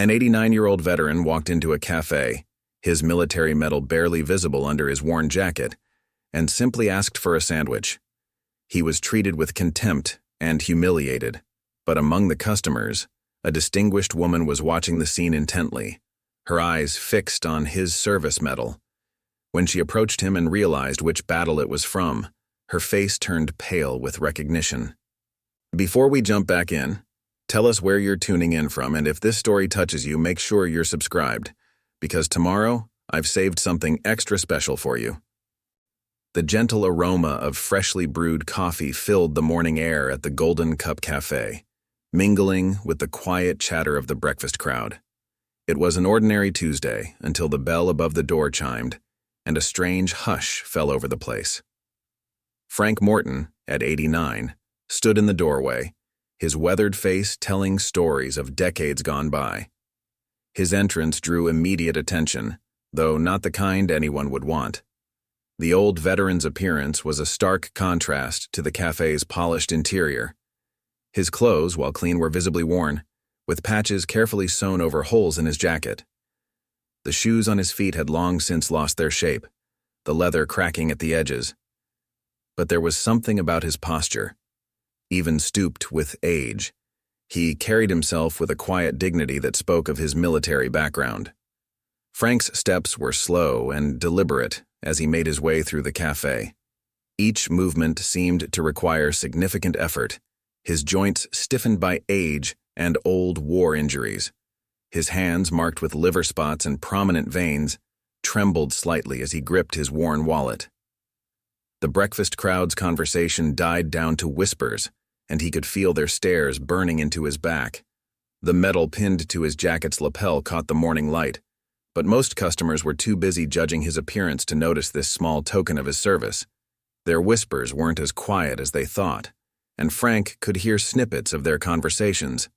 An 89-year-old veteran walked into a cafe, his military medal barely visible under his worn jacket, and simply asked for a sandwich. He was treated with contempt and humiliated, but among the customers, a distinguished woman was watching the scene intently, her eyes fixed on his service medal. When she approached him and realized which battle it was from, her face turned pale with recognition. Before we jump back in, tell us where you're tuning in from, and if this story touches you, make sure you're subscribed, because tomorrow I've saved something extra special for you. The gentle aroma of freshly brewed coffee filled the morning air at the Golden Cup Café, mingling with the quiet chatter of the breakfast crowd. It was an ordinary Tuesday until the bell above the door chimed, and a strange hush fell over the place. Frank Morton, at 89, stood in the doorway, his weathered face telling stories of decades gone by. His entrance drew immediate attention, though not the kind anyone would want. The old veteran's appearance was a stark contrast to the cafe's polished interior. His clothes, while clean, were visibly worn, with patches carefully sewn over holes in his jacket. The shoes on his feet had long since lost their shape, the leather cracking at the edges. But there was something about his posture. Even stooped with age, he carried himself with a quiet dignity that spoke of his military background. Frank's steps were slow and deliberate as he made his way through the cafe. Each movement seemed to require significant effort, his joints stiffened by age and old war injuries. His hands, marked with liver spots and prominent veins, trembled slightly as he gripped his worn wallet. The breakfast crowd's conversation died down to whispers, and he could feel their stares burning into his back. The medal pinned to his jacket's lapel caught the morning light, but most customers were too busy judging his appearance to notice this small token of his service. Their whispers weren't as quiet as they thought, and Frank could hear snippets of their conversations.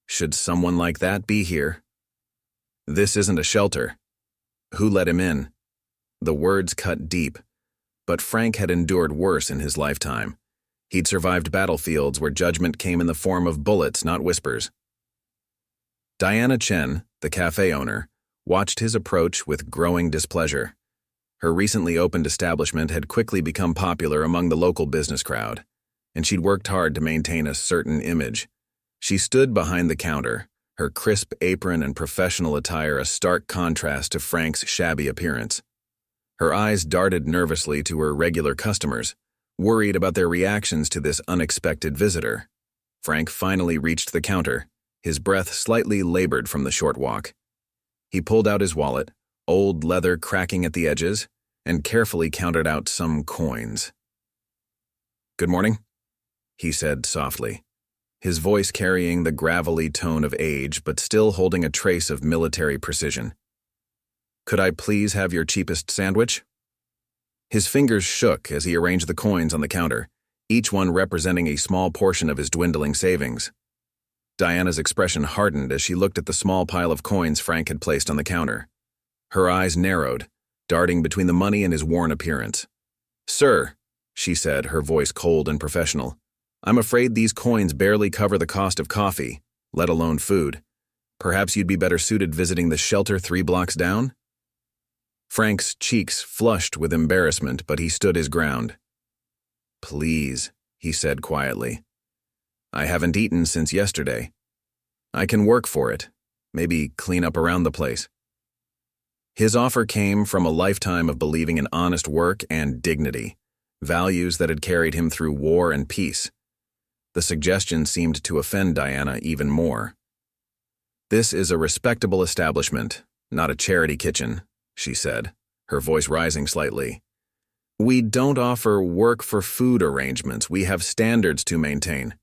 Should someone like that be here? This isn't a shelter. Who let him in? The words cut deep, but Frank had endured worse in his lifetime. He'd survived battlefields where judgment came in the form of bullets, not whispers. Diana Chen, the cafe owner, watched his approach with growing displeasure. Her recently opened establishment had quickly become popular among the local business crowd, and she'd worked hard to maintain a certain image. She stood behind the counter, her crisp apron and professional attire a stark contrast to Frank's shabby appearance. Her eyes darted nervously to her regular customers, worried about their reactions to this unexpected visitor. Frank finally reached the counter, his breath slightly labored from the short walk. He pulled out his wallet, old leather cracking at the edges, and carefully counted out some coins. "Good morning," he said softly, his voice carrying the gravelly tone of age but still holding a trace of military precision. "Could I please have your cheapest sandwich?" His fingers shook as he arranged the coins on the counter, each one representing a small portion of his dwindling savings. Diana's expression hardened as she looked at the small pile of coins Frank had placed on the counter. Her eyes narrowed, darting between the money and his worn appearance. "Sir," she said, her voice cold and professional, "I'm afraid these coins barely cover the cost of coffee, let alone food. Perhaps you'd be better suited visiting the shelter 3 blocks down?" Frank's cheeks flushed with embarrassment, but he stood his ground. "Please," he said quietly. "I haven't eaten since yesterday. I can work for it, maybe clean up around the place." His offer came from a lifetime of believing in honest work and dignity, values that had carried him through war and peace. The suggestion seemed to offend Diana even more. "This is a respectable establishment, not a charity kitchen," she said, her voice rising slightly. "We don't offer work-for-food arrangements. We have standards to maintain."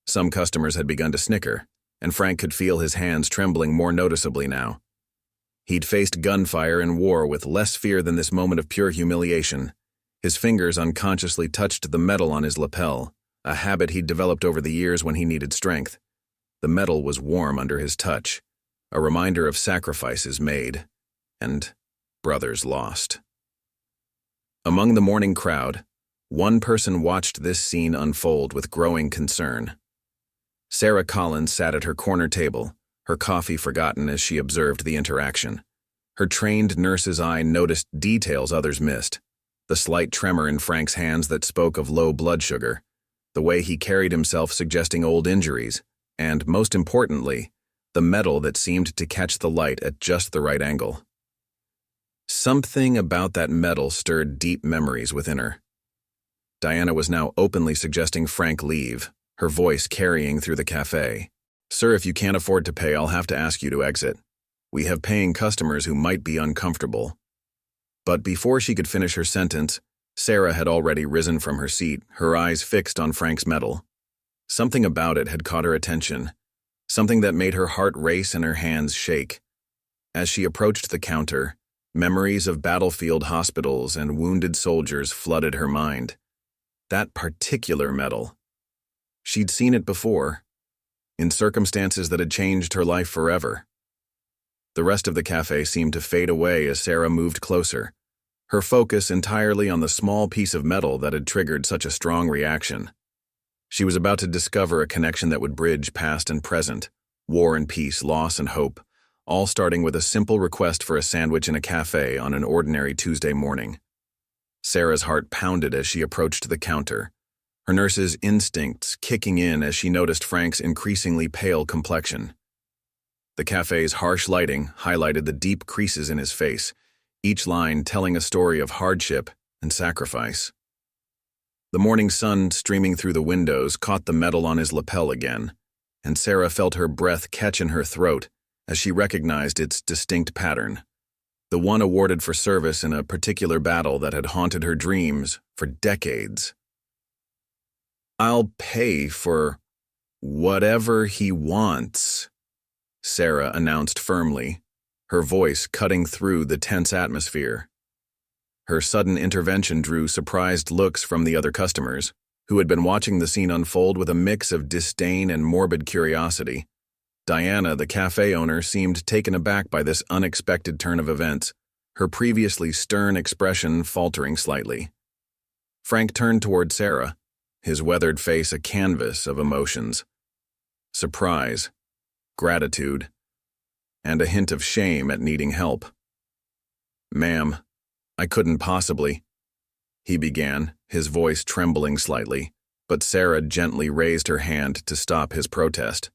Some customers had begun to snicker, and Frank could feel his hands trembling more noticeably now. He'd faced gunfire and war with less fear than this moment of pure humiliation. His fingers unconsciously touched the metal on his lapel, a habit he'd developed over the years when he needed strength. The metal was warm under his touch, a reminder of sacrifices made and brothers lost. Among the morning crowd, one person watched this scene unfold with growing concern. Sarah Collins sat at her corner table, her coffee forgotten as she observed the interaction. Her trained nurse's eye noticed details others missed: the slight tremor in Frank's hands that spoke of low blood sugar, the way he carried himself suggesting old injuries, and, most importantly, the metal that seemed to catch the light at just the right angle. Something about that metal stirred deep memories within her. Diana was now openly suggesting Frank leave, her voice carrying through the cafe. "Sir, if you can't afford to pay, I'll have to ask you to exit. We have paying customers who might be uncomfortable." But before she could finish her sentence, Sarah had already risen from her seat, her eyes fixed on Frank's medal. Something about it had caught her attention, something that made her heart race and her hands shake. As she approached the counter, memories of battlefield hospitals and wounded soldiers flooded her mind. That particular medal. She'd seen it before, in circumstances that had changed her life forever. The rest of the cafe seemed to fade away as Sarah moved closer, her focus entirely on the small piece of metal that had triggered such a strong reaction. She was about to discover a connection that would bridge past and present, war and peace, loss and hope, all starting with a simple request for a sandwich in a cafe on an ordinary Tuesday morning. Sarah's heart pounded as she approached the counter, her nurse's instincts kicking in as she noticed Frank's increasingly pale complexion. The cafe's harsh lighting highlighted the deep creases in his face, each line telling a story of hardship and sacrifice. The morning sun streaming through the windows caught the metal on his lapel again, and Sarah felt her breath catch in her throat as she recognized its distinct pattern, the one awarded for service in a particular battle that had haunted her dreams for decades. "I'll pay for whatever he wants," Sarah announced firmly, her voice cutting through the tense atmosphere. Her sudden intervention drew surprised looks from the other customers, who had been watching the scene unfold with a mix of disdain and morbid curiosity. Diana, the cafe owner, seemed taken aback by this unexpected turn of events, her previously stern expression faltering slightly. Frank turned toward Sarah, his weathered face a canvas of emotions: surprise, gratitude, and a hint of shame at needing help. "Ma'am, I couldn't possibly," he began, his voice trembling slightly, but Sarah gently raised her hand to stop his protest.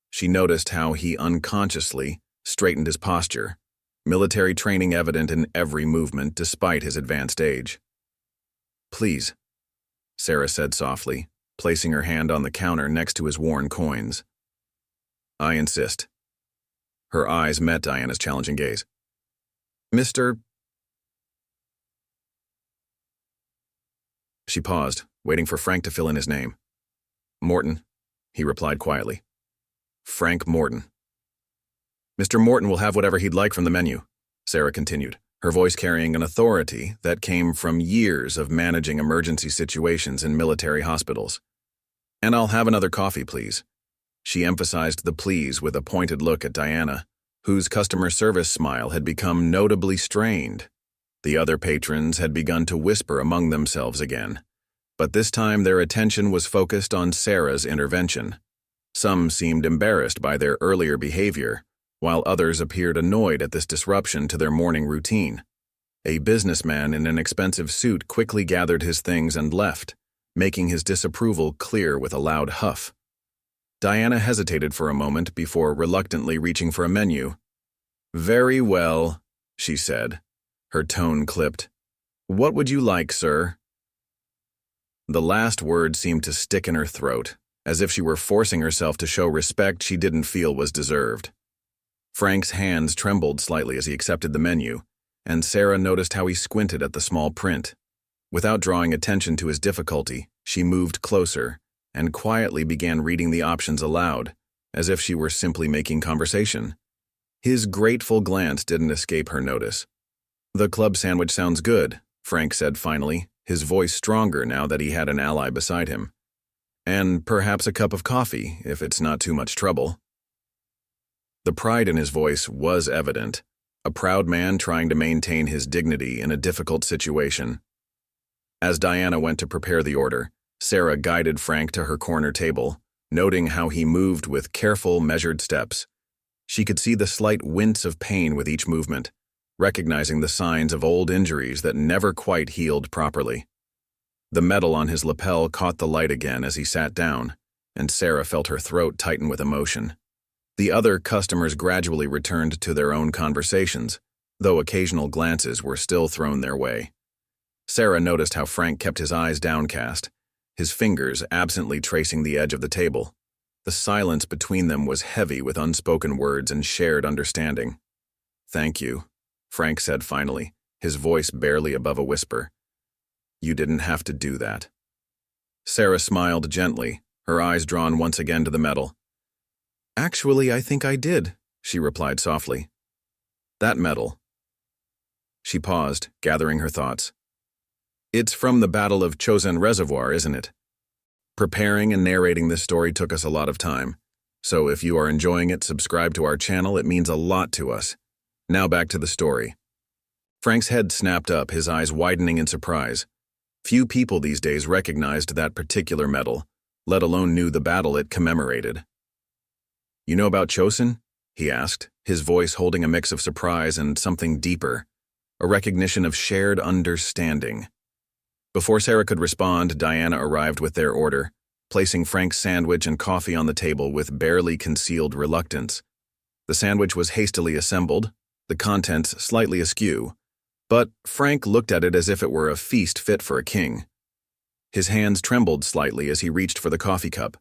She noticed how he unconsciously straightened his posture, military training evident in every movement despite his advanced age. "Please," Sarah said softly, placing her hand on the counter next to his worn coins. "I insist." Her eyes met Diana's challenging gaze. "Mr. She paused, waiting for Frank to fill in his name. "Morton," he replied quietly. "Frank Morton." "Mr. Morton will have whatever he'd like from the menu," Sarah continued, her voice carrying an authority that came from years of managing emergency situations in military hospitals. "And I'll have another coffee, please." She emphasized the please with a pointed look at Diana, whose customer service smile had become notably strained. The other patrons had begun to whisper among themselves again, but this time their attention was focused on Sarah's intervention. Some seemed embarrassed by their earlier behavior, while others appeared annoyed at this disruption to their morning routine. A businessman in an expensive suit quickly gathered his things and left, making his disapproval clear with a loud huff. Diana hesitated for a moment before reluctantly reaching for a menu. "Very well," she said, her tone clipped. "What would you like, sir?" The last word seemed to stick in her throat, as if she were forcing herself to show respect she didn't feel was deserved. Frank's hands trembled slightly as he accepted the menu, and Sarah noticed how he squinted at the small print. Without drawing attention to his difficulty, she moved closer and quietly began reading the options aloud, as if she were simply making conversation. His grateful glance didn't escape her notice. "The club sandwich sounds good," Frank said finally, his voice stronger now that he had an ally beside him. "And perhaps a cup of coffee, if it's not too much trouble." The pride in his voice was evident, a proud man trying to maintain his dignity in a difficult situation. As Diana went to prepare the order, Sarah guided Frank to her corner table, noting how he moved with careful, measured steps, She could see the slight wince of pain with each movement, recognizing the signs of old injuries that never quite healed properly. The metal on his lapel caught the light again as he sat down, and Sarah felt her throat tighten with emotion. The other customers gradually returned to their own conversations, though occasional glances were still thrown their way. Sarah noticed how Frank kept his eyes downcast, his fingers absently tracing the edge of the table. The silence between them was heavy with unspoken words and shared understanding. "Thank you," Frank said finally, his voice barely above a whisper. "You didn't have to do that." Sarah smiled gently, her eyes drawn once again to the metal. "Actually, I think I did," she replied softly. "That metal." She paused, gathering her thoughts. "It's from the Battle of Chosin Reservoir, isn't it?" Preparing and narrating this story took us a lot of time, so if you are enjoying it, subscribe to our channel. It means a lot to us. Now back to the story. Frank's head snapped up, his eyes widening in surprise. Few people these days recognized that particular medal, let alone knew the battle it commemorated. "You know about Chosin?" he asked, his voice holding a mix of surprise and something deeper, a recognition of shared understanding. Before Sarah could respond, Diana arrived with their order, placing Frank's sandwich and coffee on the table with barely concealed reluctance. The sandwich was hastily assembled, the contents slightly askew, but Frank looked at it as if it were a feast fit for a king. His hands trembled slightly as he reached for the coffee cup.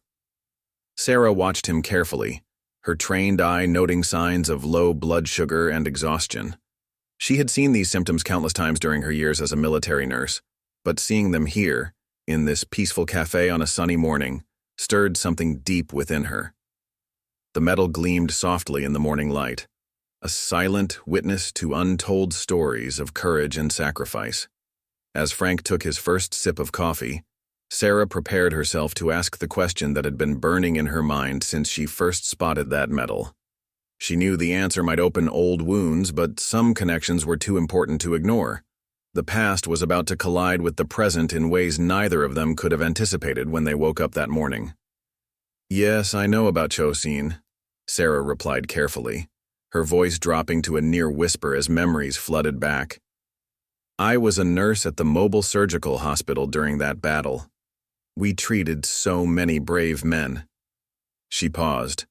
Sarah watched him carefully, her trained eye noting signs of low blood sugar and exhaustion. She had seen these symptoms countless times during her years as a military nurse, but seeing them here, in this peaceful cafe on a sunny morning, stirred something deep within her. The metal gleamed softly in the morning light, a silent witness to untold stories of courage and sacrifice. As Frank took his first sip of coffee, Sarah prepared herself to ask the question that had been burning in her mind since she first spotted that metal. She knew the answer might open old wounds, but some connections were too important to ignore. The past was about to collide with the present in ways neither of them could have anticipated when they woke up that morning. "Yes, I know about Chosin," Sarah replied carefully, her voice dropping to a near whisper as memories flooded back. "I was a nurse at the mobile surgical hospital during that battle. We treated so many brave men." She paused,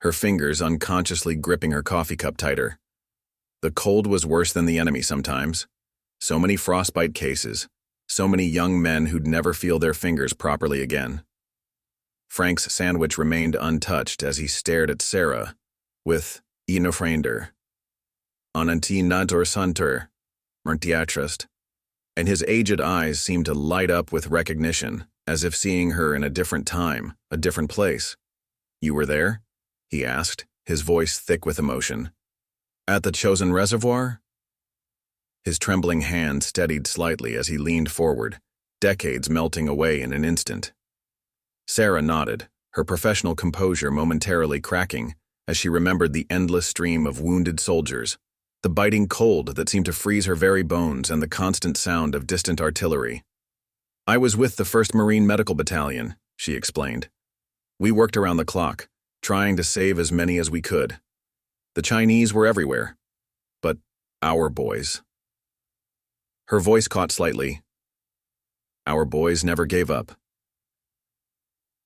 her fingers unconsciously gripping her coffee cup tighter. The cold was worse than the enemy sometimes. So many frostbite cases, so many young men who'd never feel their fingers properly again. Frank's sandwich remained untouched as he stared at Sarah, with "Inofrander, Ananti Nador Santer, Mertiatrist," and his aged eyes seemed to light up with recognition, as if seeing her in a different time, a different place. "You were there?" he asked, his voice thick with emotion. "At the Chosin Reservoir?" His trembling hand steadied slightly as he leaned forward, decades melting away in an instant. Sarah nodded, her professional composure momentarily cracking as she remembered the endless stream of wounded soldiers, the biting cold that seemed to freeze her very bones, and the constant sound of distant artillery. "I was with the 1st Marine Medical Battalion," she explained. "We worked around the clock, trying to save as many as we could. The Chinese were everywhere, but our boys." Her voice caught slightly. "Our boys never gave up."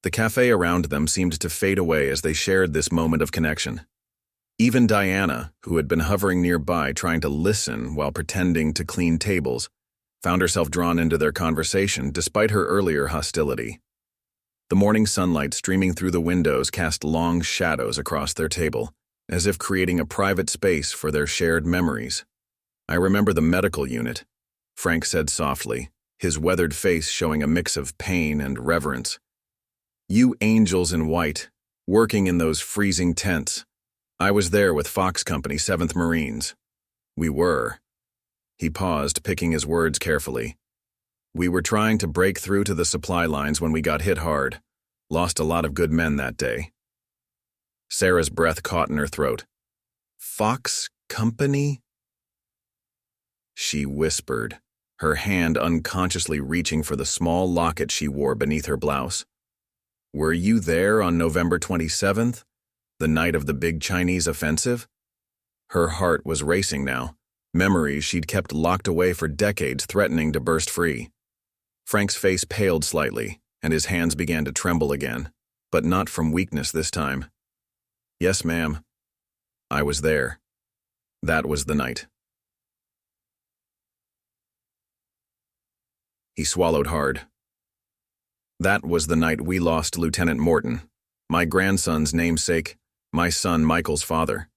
The cafe around them seemed to fade away as they shared this moment of connection. Even Diana, who had been hovering nearby trying to listen while pretending to clean tables, found herself drawn into their conversation despite her earlier hostility. The morning sunlight streaming through the windows cast long shadows across their table, as if creating a private space for their shared memories. "I remember the medical unit," Frank said softly, his weathered face showing a mix of pain and reverence. "You angels in white, working in those freezing tents. I was there with Fox Company, 7th Marines. We were." He paused, picking his words carefully. "We were trying to break through to the supply lines when we got hit hard. Lost a lot of good men that day." Sarah's breath caught in her throat. "Fox Company?" She whispered, her hand unconsciously reaching for the small locket she wore beneath her blouse. "Were you there on November 27th? The night of the big Chinese offensive? Her heart was racing now, memories she'd kept locked away for decades threatening to burst free. Frank's face paled slightly, and his hands began to tremble again, but not from weakness this time. "Yes, ma'am. I was there. That was the night." He swallowed hard. "That was the night we lost Lieutenant Morton, my grandson's namesake, my son Michael's father.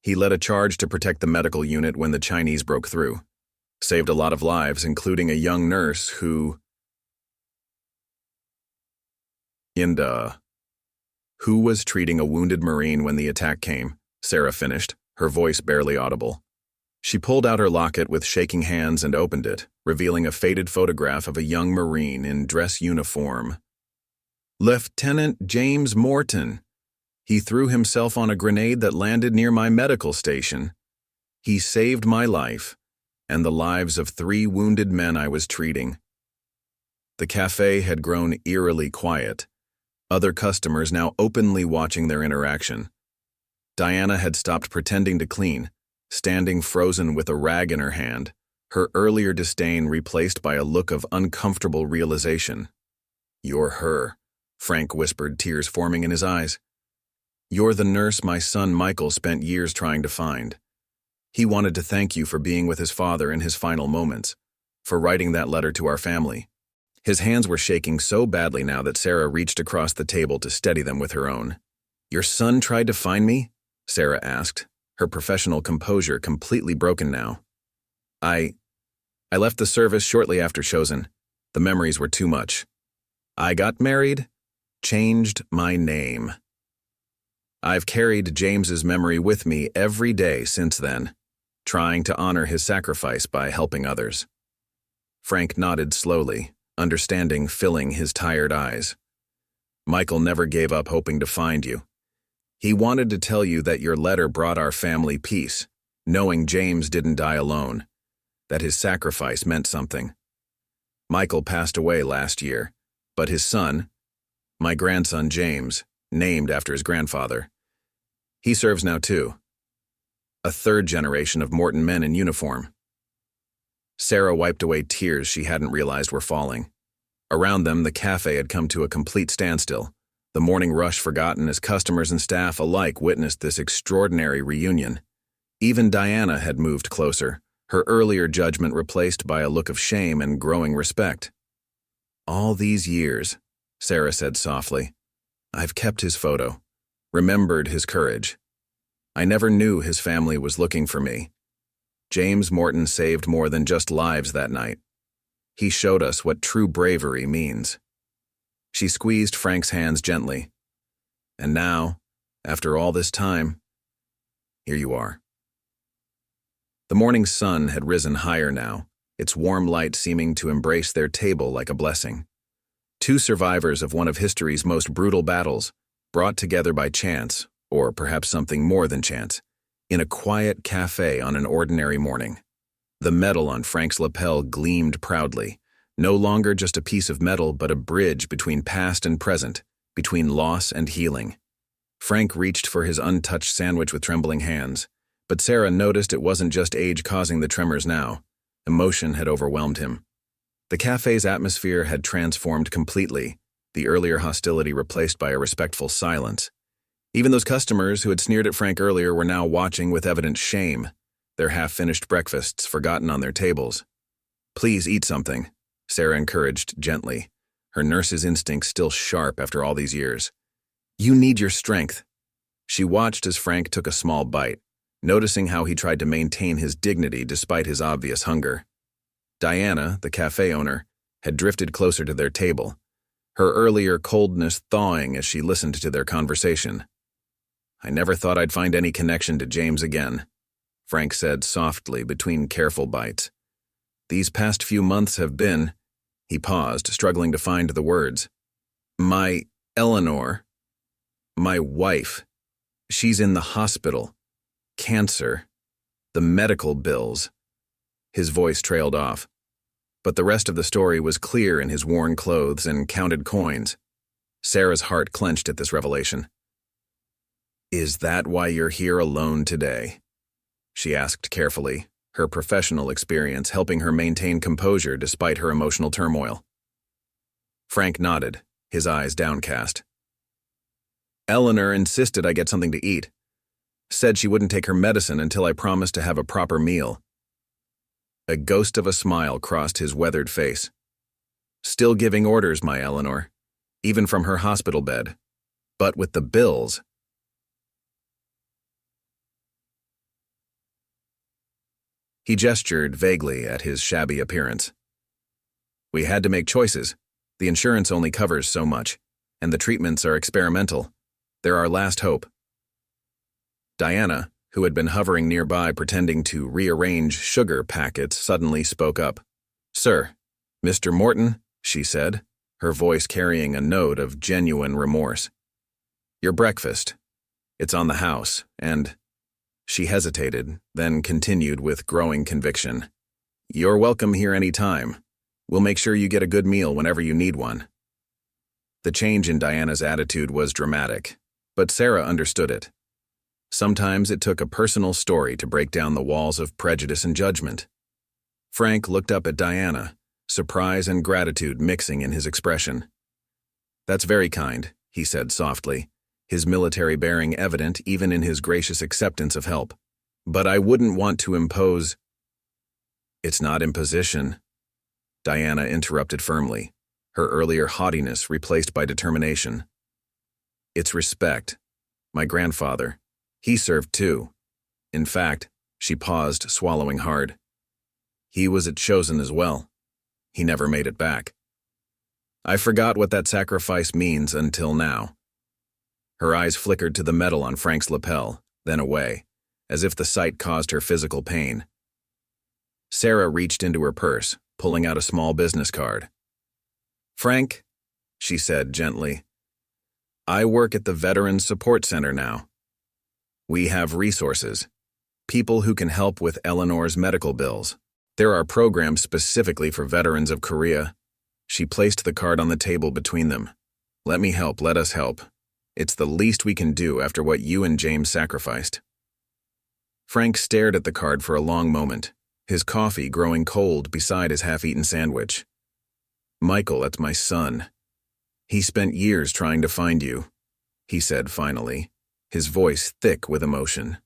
He led a charge to protect the medical unit when the Chinese broke through. Saved a lot of lives, including a young nurse who was treating a wounded Marine when the attack came," Sarah finished, her voice barely audible. She pulled out her locket with shaking hands and opened it, revealing a faded photograph of a young Marine in dress uniform. "Lieutenant James Morton. He threw himself on a grenade that landed near my medical station. He saved my life, and the lives of 3 wounded men I was treating." The cafe had grown eerily quiet, other customers now openly watching their interaction. Diana had stopped pretending to clean, standing frozen with a rag in her hand, her earlier disdain replaced by a look of uncomfortable realization. "You're her," Frank whispered, tears forming in his eyes. "You're the nurse my son Michael spent years trying to find. He wanted to thank you for being with his father in his final moments, for writing that letter to our family." His hands were shaking so badly now that Sarah reached across the table to steady them with her own. "Your son tried to find me?" Sarah asked, her professional composure completely broken now. I left the service shortly after Chosen. The memories were too much. I got married, changed my name. I've carried James's memory with me every day since then, trying to honor his sacrifice by helping others." Frank nodded slowly, understanding filling his tired eyes. "Michael never gave up hoping to find you. He wanted to tell you that your letter brought our family peace, knowing James didn't die alone, that his sacrifice meant something. Michael passed away last year, but his son, my grandson James, named after his grandfather, he serves now too. A 3rd generation of Morton men in uniform." Sarah wiped away tears she hadn't realized were falling. Around them, the cafe had come to a complete standstill, the morning rush forgotten as customers and staff alike witnessed this extraordinary reunion. Even Diana had moved closer, her earlier judgment replaced by a look of shame and growing respect. "All these years," Sarah said softly, "I've kept his photo, remembered his courage. I never knew his family was looking for me. James Morton saved more than just lives that night. He showed us what true bravery means." She squeezed Frank's hands gently. "And now, after all this time, here you are." The morning sun had risen higher now, its warm light seeming to embrace their table like a blessing. 2 survivors of one of history's most brutal battles, brought together by chance, or perhaps something more than chance, in a quiet cafe on an ordinary morning. The medal on Frank's lapel gleamed proudly, no longer just a piece of metal but a bridge between past and present, between loss and healing. Frank reached for his untouched sandwich with trembling hands, but Sarah noticed it wasn't just age causing the tremors now. Emotion had overwhelmed him. The cafe's atmosphere had transformed completely, the earlier hostility replaced by a respectful silence. Even those customers who had sneered at Frank earlier were now watching with evident shame, their half-finished breakfasts forgotten on their tables. "Please eat something," Sarah encouraged gently, her nurse's instincts still sharp after all these years. "You need your strength." She watched as Frank took a small bite, noticing how he tried to maintain his dignity despite his obvious hunger. Diana, the cafe owner, had drifted closer to their table, her earlier coldness thawing as she listened to their conversation. "I never thought I'd find any connection to James again," Frank said softly between careful bites. "These past few months have been—" He paused, struggling to find the words. "My Eleanor, my wife, she's in the hospital. Cancer. The medical bills." His voice trailed off, but the rest of the story was clear in his worn clothes and counted coins. Sarah's heart clenched at this revelation. Is that why you're here alone today? She asked carefully, her professional experience helping her maintain composure despite her emotional turmoil. Frank nodded, his eyes downcast. Eleanor insisted I get something to eat. Said she wouldn't take her medicine until I promised to have a proper meal. A ghost of a smile crossed his weathered face. Still giving orders, my Eleanor, even from her hospital bed. But with the bills. He gestured vaguely at his shabby appearance. We had to make choices. The insurance only covers so much, and the treatments are experimental. They're our last hope. Diana, who had been hovering nearby pretending to rearrange sugar packets, suddenly spoke up. Sir, Mr. Morton, she said, her voice carrying a note of genuine remorse. Your breakfast. It's on the house, and... She hesitated, then continued with growing conviction. You're welcome here any time. We'll make sure you get a good meal whenever you need one. The change in Diana's attitude was dramatic, but Sarah understood it. Sometimes it took a personal story to break down the walls of prejudice and judgment. Frank looked up at Diana, surprise and gratitude mixing in his expression. That's very kind, he said softly, his military bearing evident even in his gracious acceptance of help. But I wouldn't want to impose... It's not imposition, Diana interrupted firmly, her earlier haughtiness replaced by determination. It's respect. My grandfather. He served too. In fact, she paused, swallowing hard. He was at Chosen as well. He never made it back. I forgot what that sacrifice means until now. Her eyes flickered to the metal on Frank's lapel, then away, as if the sight caused her physical pain. Sarah reached into her purse, pulling out a small business card. Frank, she said gently, I work at the Veterans Support Center now. We have resources, people who can help with Eleanor's medical bills. There are programs specifically for veterans of Korea. She placed the card on the table between them. Let me help, let us help. It's the least we can do after what you and James sacrificed. Frank stared at the card for a long moment, his coffee growing cold beside his half-eaten sandwich. Michael, that's my son. He spent years trying to find you, he said finally, his voice thick with emotion.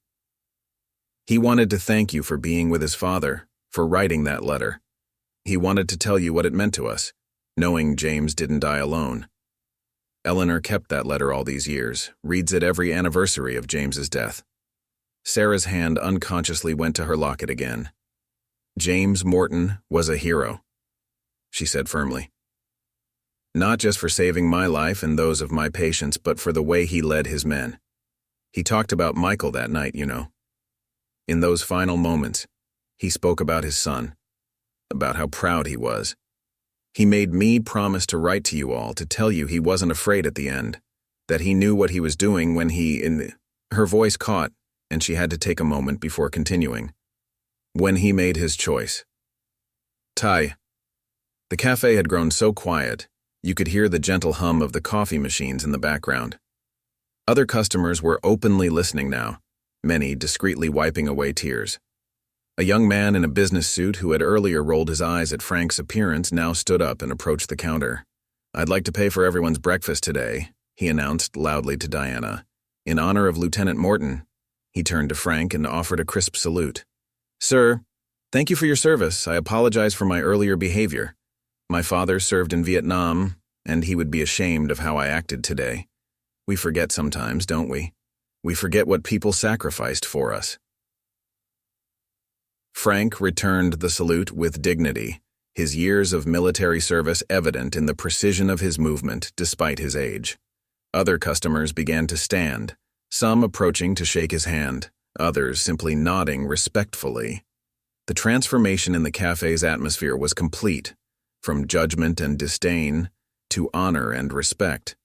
He wanted to thank you for being with his father, for writing that letter. He wanted to tell you what it meant to us, knowing James didn't die alone. Eleanor kept that letter all these years, reads it every anniversary of James's death. Sarah's hand unconsciously went to her locket again. James Morton was a hero, she said firmly. Not just for saving my life and those of my patients, but for the way he led his men. He talked about Michael that night, you know. In those final moments, he spoke about his son, about how proud he was. He made me promise to write to you all to tell you he wasn't afraid at the end, that he knew what he was doing when Her voice caught, and she had to take a moment before continuing. When he made his choice. The cafe had grown so quiet, you could hear the gentle hum of the coffee machines in the background. Other customers were openly listening now, many discreetly wiping away tears. A young man in a business suit who had earlier rolled his eyes at Frank's appearance now stood up and approached the counter. I'd like to pay for everyone's breakfast today, he announced loudly to Diana. In honor of Lieutenant Morton, he turned to Frank and offered a crisp salute. Sir, thank you for your service. I apologize for my earlier behavior. My father served in Vietnam, and he would be ashamed of how I acted today. We forget sometimes, don't we? We forget what people sacrificed for us. Frank returned the salute with dignity, his years of military service evident in the precision of his movement despite his age. Other customers began to stand, some approaching to shake his hand, others simply nodding respectfully. The transformation in the cafe's atmosphere was complete, from judgment and disdain to honor and respect.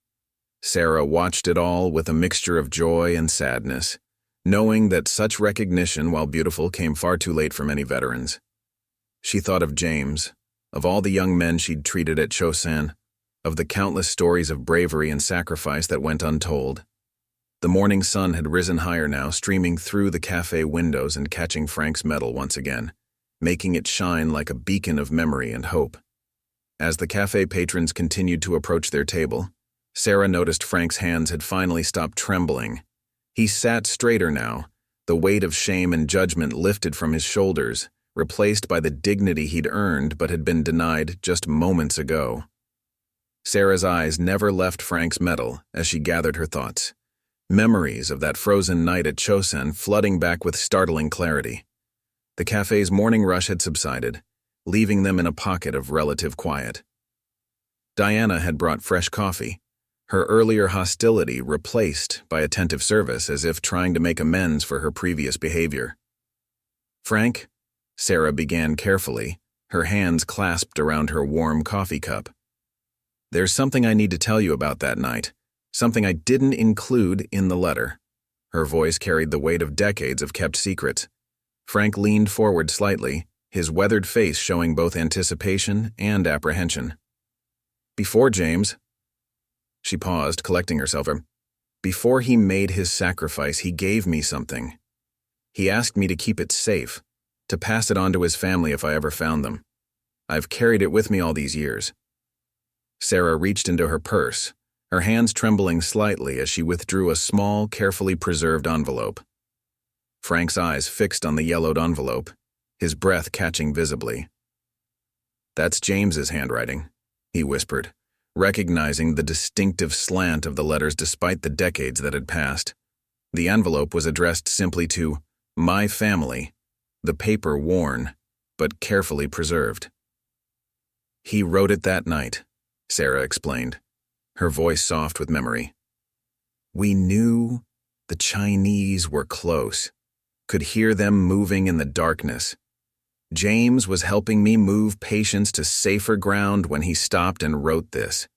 Sarah watched it all with a mixture of joy and sadness, knowing that such recognition, while beautiful, came far too late for many veterans. She thought of James, of all the young men she'd treated at Chosin, of the countless stories of bravery and sacrifice that went untold. The morning sun had risen higher now, streaming through the cafe windows and catching Frank's metal once again, making it shine like a beacon of memory and hope. As the cafe patrons continued to approach their table, Sarah noticed Frank's hands had finally stopped trembling. He sat straighter now, the weight of shame and judgment lifted from his shoulders, replaced by the dignity he'd earned but had been denied just moments ago. Sarah's eyes never left Frank's metal as she gathered her thoughts. Memories of that frozen night at Chosen flooding back with startling clarity. The cafe's morning rush had subsided, leaving them in a pocket of relative quiet. Diana had brought fresh coffee, her earlier hostility replaced by attentive service as if trying to make amends for her previous behavior. "Frank," Sarah began carefully, her hands clasped around her warm coffee cup. "There's something I need to tell you about that night. Something I didn't include in the letter." Her voice carried the weight of decades of kept secrets. Frank leaned forward slightly, his weathered face showing both anticipation and apprehension. "Before James," she paused, collecting herself. "Before he made his sacrifice, he gave me something. He asked me to keep it safe, to pass it on to his family if I ever found them. I've carried it with me all these years." Sarah reached into her purse, her hands trembling slightly as she withdrew a small, carefully preserved envelope. Frank's eyes fixed on the yellowed envelope, his breath catching visibly. "That's James's handwriting," he whispered, recognizing the distinctive slant of the letters despite the decades that had passed. The envelope was addressed simply to "My family," the paper worn, but carefully preserved. "He wrote it that night," Sarah explained, her voice soft with memory. "We knew the Chinese were close, could hear them moving in the darkness. James was helping me move patients to safer ground when he stopped and wrote this.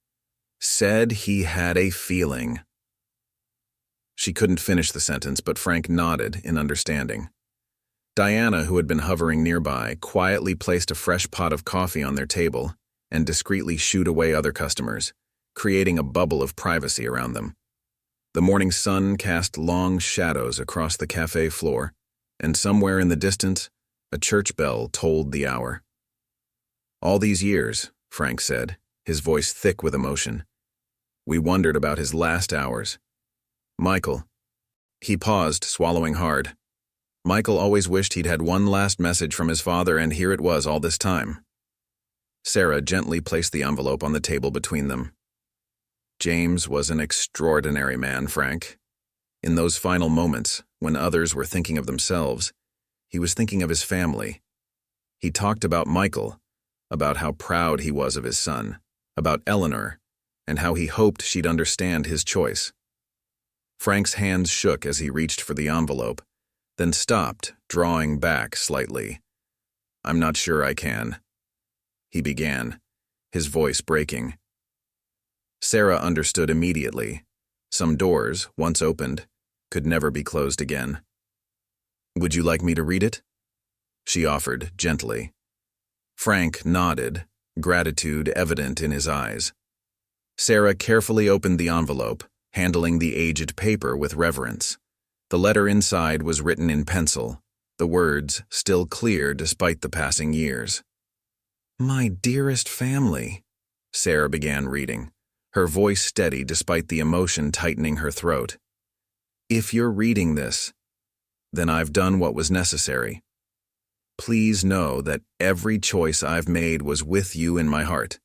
Said he had a feeling." She couldn't finish the sentence, but Frank nodded in understanding. Diana, who had been hovering nearby, quietly placed a fresh pot of coffee on their table and discreetly shooed away other customers, creating a bubble of privacy around them. The morning sun cast long shadows across the cafe floor, and somewhere in the distance, a church bell tolled the hour. "All these years," Frank said, his voice thick with emotion, "we wondered about his last hours. Michael." He paused, swallowing hard. Michael always wished he'd had one last message from his father, and here it was all this time. Sarah gently placed the envelope on the table between them. "James was an extraordinary man, Frank. In those final moments, when others were thinking of themselves, he was thinking of his family. He talked about Michael, about how proud he was of his son, about Eleanor, and how he hoped she'd understand his choice." Frank's hands shook as he reached for the envelope, then stopped, drawing back slightly. "I'm not sure I can," he began, his voice breaking. Sarah understood immediately. Some doors, once opened, could never be closed again. "Would you like me to read it?" she offered, gently. Frank nodded, gratitude evident in his eyes. Sarah carefully opened the envelope, handling the aged paper with reverence. The letter inside was written in pencil, the words still clear despite the passing years. "My dearest family," Sarah began reading, her voice steady despite the emotion tightening her throat. "If you're reading this, then I've done what was necessary. Please know that every choice I've made was with you in my heart.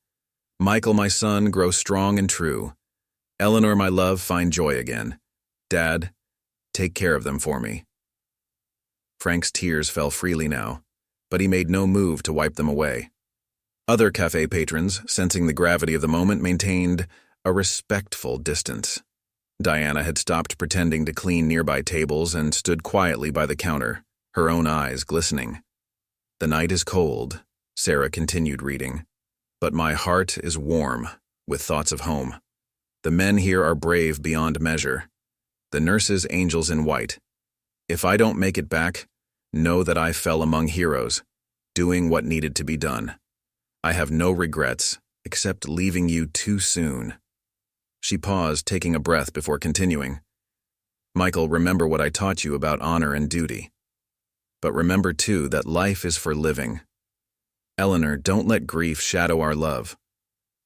Michael, my son, grow strong and true. Eleanor, my love, find joy again. Dad, take care of them for me." Frank's tears fell freely now, but he made no move to wipe them away. Other cafe patrons, sensing the gravity of the moment, maintained a respectful distance. Diana had stopped pretending to clean nearby tables and stood quietly by the counter, her own eyes glistening. "The night is cold," Sarah continued reading, "but my heart is warm with thoughts of home. The men here are brave beyond measure. The nurses angels in white. If I don't make it back, know that I fell among heroes, doing what needed to be done. I have no regrets, except leaving you too soon." She paused, taking a breath before continuing. Michael, remember what I taught you about honor and duty. But remember, too, that life is for living. Eleanor, don't let grief shadow our love.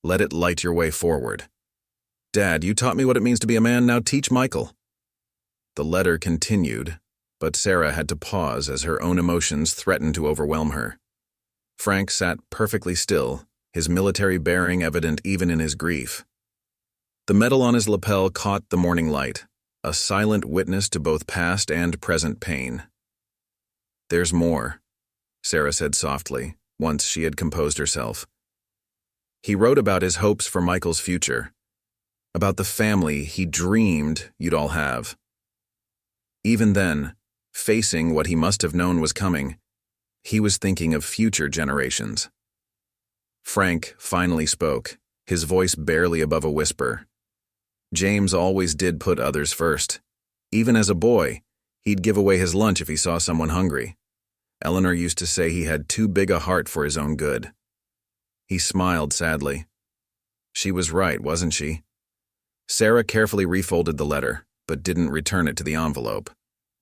Let it light your way forward. Dad, you taught me what it means to be a man, now teach Michael. The letter continued, but Sarah had to pause as her own emotions threatened to overwhelm her. Frank sat perfectly still, his military bearing evident even in his grief. The medal on his lapel caught the morning light, a silent witness to both past and present pain. There's more, Sarah said softly, once she had composed herself. He wrote about his hopes for Michael's future, about the family he dreamed you'd all have. Even then, facing what he must have known was coming, he was thinking of future generations. Frank finally spoke, his voice barely above a whisper. James always did put others first. Even as a boy, he'd give away his lunch if he saw someone hungry. Eleanor used to say he had too big a heart for his own good. He smiled sadly. She was right, wasn't she? Sarah carefully refolded the letter, but didn't return it to the envelope.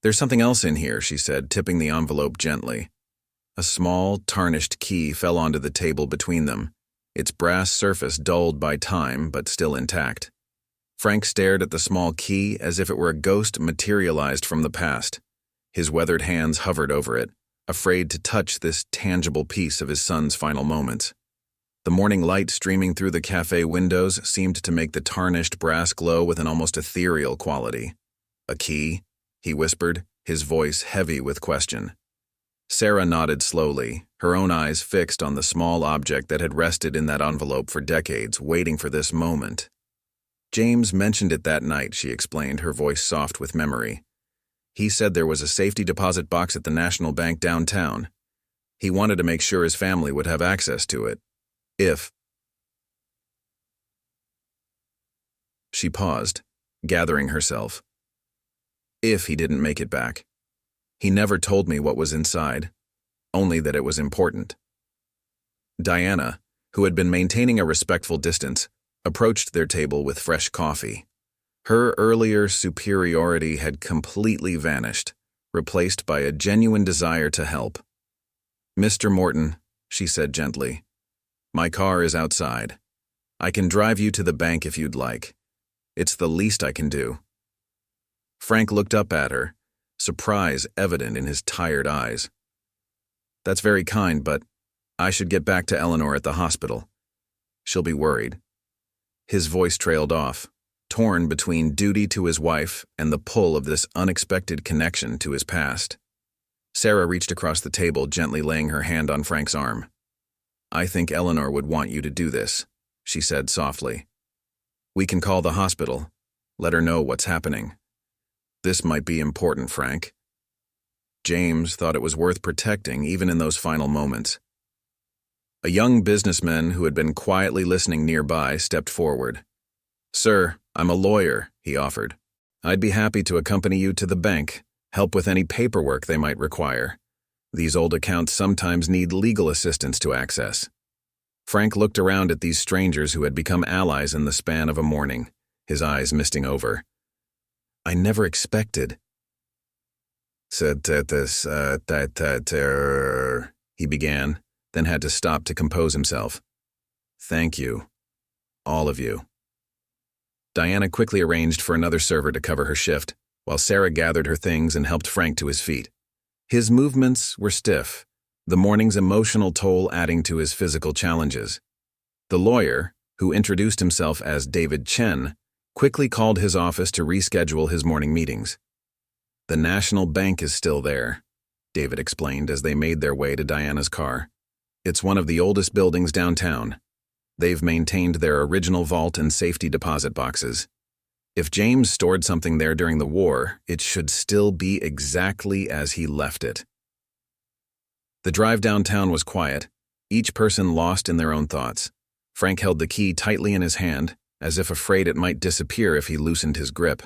There's something else in here, she said, tipping the envelope gently. A small, tarnished key fell onto the table between them, its brass surface dulled by time but still intact. Frank stared at the small key as if it were a ghost materialized from the past. His weathered hands hovered over it, afraid to touch this tangible piece of his son's final moments. The morning light streaming through the cafe windows seemed to make the tarnished brass glow with an almost ethereal quality. A key? He whispered, his voice heavy with question. Sarah nodded slowly, her own eyes fixed on the small object that had rested in that envelope for decades, waiting for this moment. James mentioned it that night, she explained, her voice soft with memory. He said there was a safety deposit box at the National Bank downtown. He wanted to make sure his family would have access to it. If. She paused, gathering herself. If he didn't make it back. He never told me what was inside, only that it was important. Diana, who had been maintaining a respectful distance, approached their table with fresh coffee. Her earlier superiority had completely vanished, replaced by a genuine desire to help. Mr. Morton, she said gently, my car is outside. I can drive you to the bank if you'd like. It's the least I can do. Frank looked up at her, surprise evident in his tired eyes. That's very kind, but I should get back to Eleanor at the hospital. She'll be worried. His voice trailed off, torn between duty to his wife and the pull of this unexpected connection to his past. Sarah reached across the table, gently laying her hand on Frank's arm. I think Eleanor would want you to do this, she said softly. We can call the hospital. Let her know what's happening. This might be important, Frank. James thought it was worth protecting even in those final moments. A young businessman who had been quietly listening nearby stepped forward. Sir, I'm a lawyer, he offered. I'd be happy to accompany you to the bank, help with any paperwork they might require. These old accounts sometimes need legal assistance to access. Frank looked around at these strangers who had become allies in the span of a morning, his eyes misting over. I never expected. He began, then had to stop to compose himself. Thank you. All of you. Diana quickly arranged for another server to cover her shift, while Sarah gathered her things and helped Frank to his feet. His movements were stiff, the morning's emotional toll adding to his physical challenges. The lawyer, who introduced himself as David Chen, quickly called his office to reschedule his morning meetings. The National Bank is still there, David explained as they made their way to Diana's car. It's one of the oldest buildings downtown. They've maintained their original vault and safety deposit boxes. If James stored something there during the war, it should still be exactly as he left it. The drive downtown was quiet, each person lost in their own thoughts. Frank held the key tightly in his hand, as if afraid it might disappear if he loosened his grip.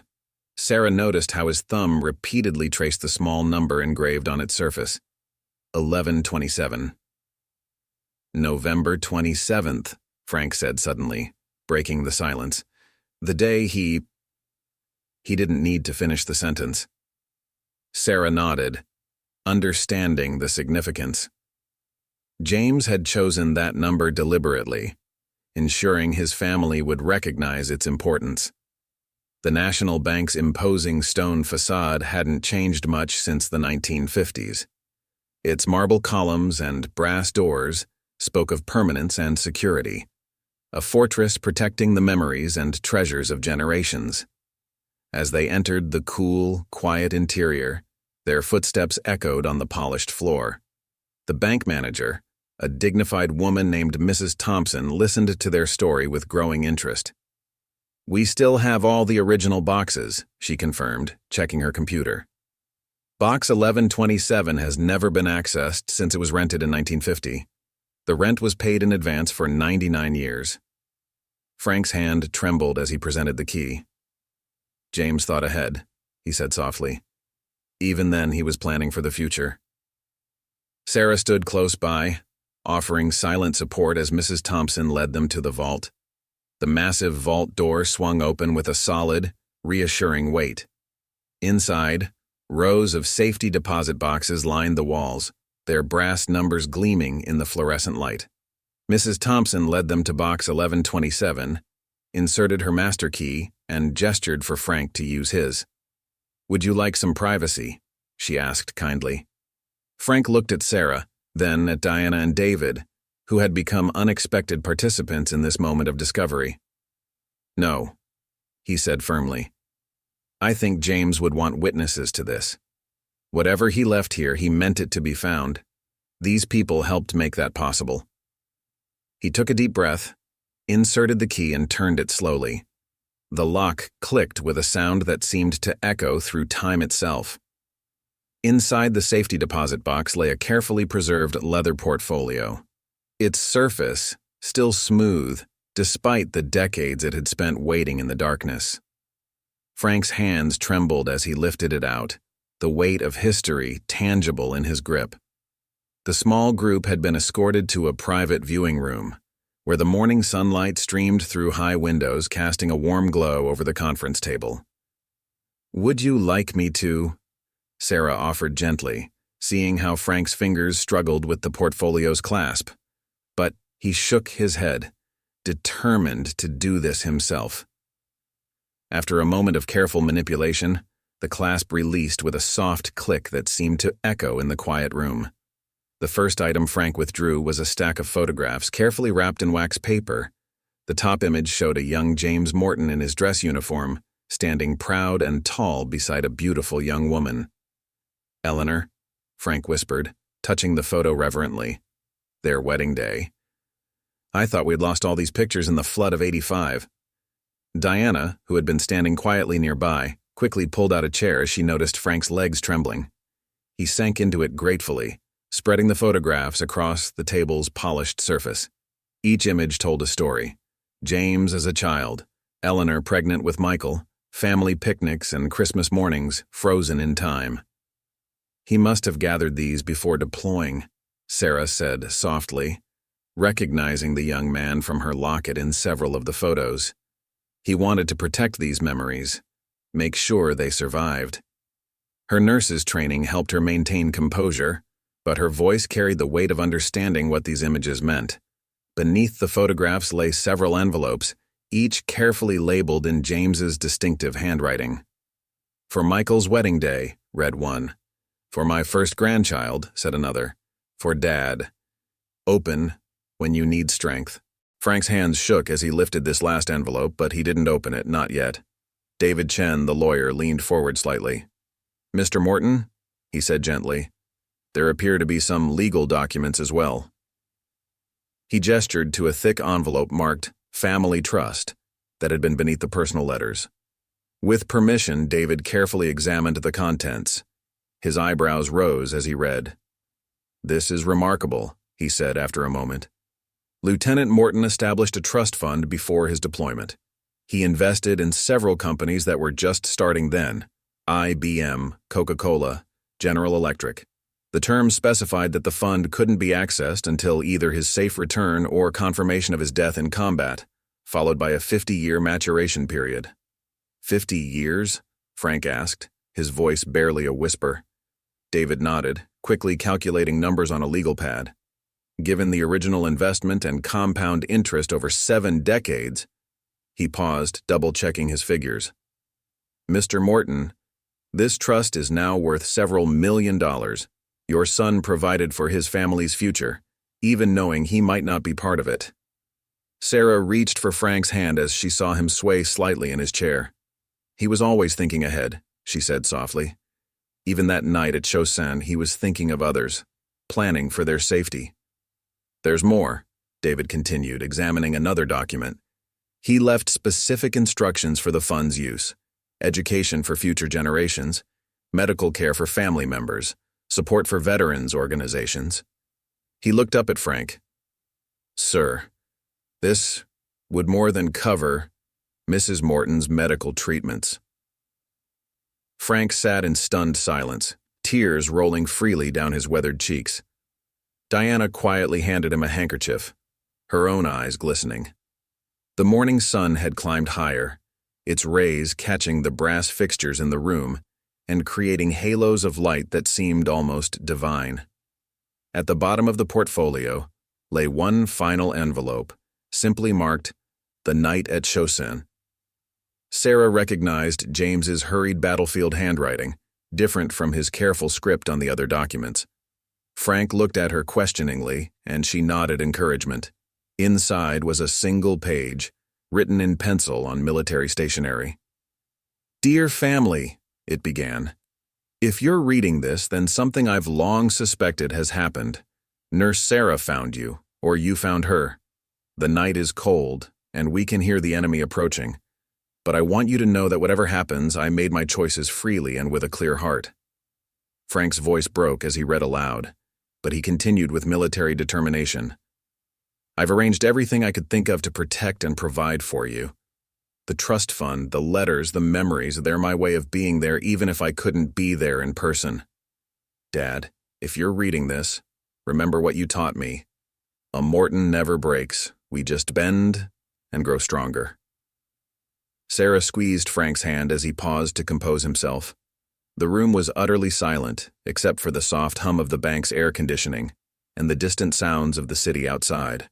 Sarah noticed how his thumb repeatedly traced the small number engraved on its surface. 1127. November 27th, Frank said suddenly, breaking the silence. The day he He didn't need to finish the sentence. Sarah nodded, understanding the significance. James had chosen that number deliberately, ensuring his family would recognize its importance. The National Bank's imposing stone facade hadn't changed much since the 1950s. Its marble columns and brass doors spoke of permanence and security, a fortress protecting the memories and treasures of generations. As they entered the cool, quiet interior, their footsteps echoed on the polished floor. The bank manager, a dignified woman named Mrs. Thompson, listened to their story with growing interest. "We still have all the original boxes," she confirmed, checking her computer. "Box 1127 has never been accessed since it was rented in 1950. The rent was paid in advance for 99 years. Frank's hand trembled as he presented the key. James thought ahead, he said softly. Even then, he was planning for the future. Sarah stood close by, offering silent support as Mrs. Thompson led them to the vault. The massive vault door swung open with a solid, reassuring weight. Inside, rows of safety deposit boxes lined the walls, their brass numbers gleaming in the fluorescent light. Mrs. Thompson led them to box 1127, inserted her master key, and gestured for Frank to use his. "Would you like some privacy?" she asked kindly. Frank looked at Sarah, then at Diana and David, who had become unexpected participants in this moment of discovery. "No," he said firmly. "I think James would want witnesses to this. Whatever he left here, he meant it to be found. These people helped make that possible." He took a deep breath, inserted the key, and turned it slowly. The lock clicked with a sound that seemed to echo through time itself. Inside the safety deposit box lay a carefully preserved leather portfolio. Its surface still smooth, despite the decades it had spent waiting in the darkness. Frank's hands trembled as he lifted it out, the weight of history tangible in his grip. The small group had been escorted to a private viewing room, where the morning sunlight streamed through high windows, casting a warm glow over the conference table. "Would you like me to?" Sarah offered gently, seeing how Frank's fingers struggled with the portfolio's clasp. But he shook his head, determined to do this himself. After a moment of careful manipulation, the clasp released with a soft click that seemed to echo in the quiet room. The first item Frank withdrew was a stack of photographs carefully wrapped in wax paper. The top image showed a young James Morton in his dress uniform, standing proud and tall beside a beautiful young woman. "Eleanor," Frank whispered, touching the photo reverently. "Their wedding day. I thought we'd lost all these pictures in the flood of '85. Diana, who had been standing quietly nearby, quickly pulled out a chair as she noticed Frank's legs trembling. He sank into it gratefully, spreading the photographs across the table's polished surface. Each image told a story. James as a child, Eleanor pregnant with Michael, family picnics and Christmas mornings frozen in time. "He must have gathered these before deploying," Sarah said softly, recognizing the young man from her locket in several of the photos. "He wanted to protect these memories, make sure they survived." Her nurse's training helped her maintain composure, but her voice carried the weight of understanding what these images meant. Beneath the photographs lay several envelopes, each carefully labeled in James's distinctive handwriting. "For Michael's wedding day," read one. "For my first grandchild," said another. "For Dad. Open when you need strength." Frank's hands shook as he lifted this last envelope, but he didn't open it, not yet. David Chen, the lawyer, leaned forward slightly. "Mr. Morton," he said gently, "there appear to be some legal documents as well." He gestured to a thick envelope marked "Family Trust" that had been beneath the personal letters. With permission, David carefully examined the contents. His eyebrows rose as he read. "This is remarkable," he said after a moment. "Lieutenant Morton established a trust fund before his deployment. He invested in several companies that were just starting then: IBM, Coca-Cola, General Electric. The terms specified that the fund couldn't be accessed until either his safe return or confirmation of his death in combat, followed by a 50-year maturation period." 50 years? Frank asked, his voice barely a whisper. David nodded, quickly calculating numbers on a legal pad. Given the original investment and compound interest over 7 decades, he paused, double-checking his figures. Mr. Morton, this trust is now worth several $1,000,000. Your son provided for his family's future, even knowing he might not be part of it. Sarah reached for Frank's hand as she saw him sway slightly in his chair. He was always thinking ahead, she said softly. Even that night at Chosin, he was thinking of others, planning for their safety. There's more, David continued, examining another document. He left specific instructions for the fund's use: education for future generations, medical care for family members, support for veterans organizations. He looked up at Frank. Sir, this would more than cover Mrs. Morton's medical treatments. Frank sat in stunned silence, tears rolling freely down his weathered cheeks. Diana quietly handed him a handkerchief, her own eyes glistening. The morning sun had climbed higher, its rays catching the brass fixtures in the room and creating halos of light that seemed almost divine. At the bottom of the portfolio lay one final envelope, simply marked, "The Night at Chosin." Sarah recognized James's hurried battlefield handwriting, different from his careful script on the other documents. Frank looked at her questioningly, and she nodded encouragement. Inside was a single page, written in pencil on military stationery. "Dear family," it began. "If you're reading this, then something I've long suspected has happened. Nurse Sarah found you, or you found her. The night is cold, and we can hear the enemy approaching. But I want you to know that whatever happens, I made my choices freely and with a clear heart." Frank's voice broke as he read aloud, but he continued with military determination. "I've arranged everything I could think of to protect and provide for you. The trust fund, the letters, the memories, they're my way of being there even if I couldn't be there in person. Dad, if you're reading this, remember what you taught me. A Morton never breaks. We just bend and grow stronger." Sarah squeezed Frank's hand as he paused to compose himself. The room was utterly silent, except for the soft hum of the bank's air conditioning and the distant sounds of the city outside.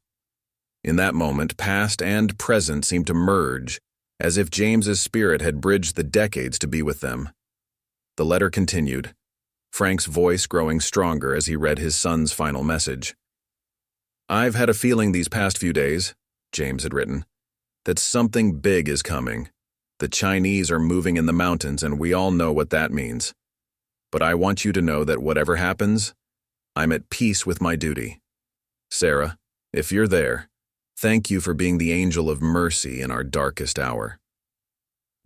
In that moment, past and present seemed to merge, as if James's spirit had bridged the decades to be with them. The letter continued, Frank's voice growing stronger as he read his son's final message. "I've had a feeling these past few days," James had written, "that something big is coming. The Chinese are moving in the mountains, and we all know what that means. But I want you to know that whatever happens, I'm at peace with my duty. Sarah, if you're there, thank you for being the angel of mercy in our darkest hour."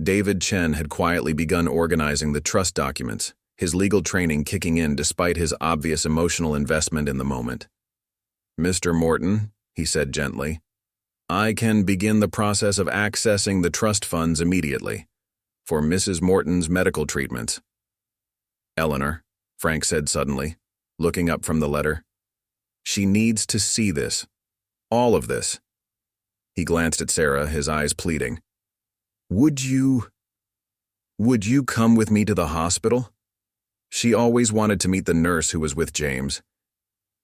David Chen had quietly begun organizing the trust documents, his legal training kicking in despite his obvious emotional investment in the moment. "Mr. Morton," he said gently, "I can begin the process of accessing the trust funds immediately for Mrs. Morton's medical treatments." "Eleanor," Frank said suddenly, looking up from the letter, "she needs to see this. All of this." He glanced at Sarah, his eyes pleading. Would you come with me to the hospital?" She always wanted to meet the nurse who was with James.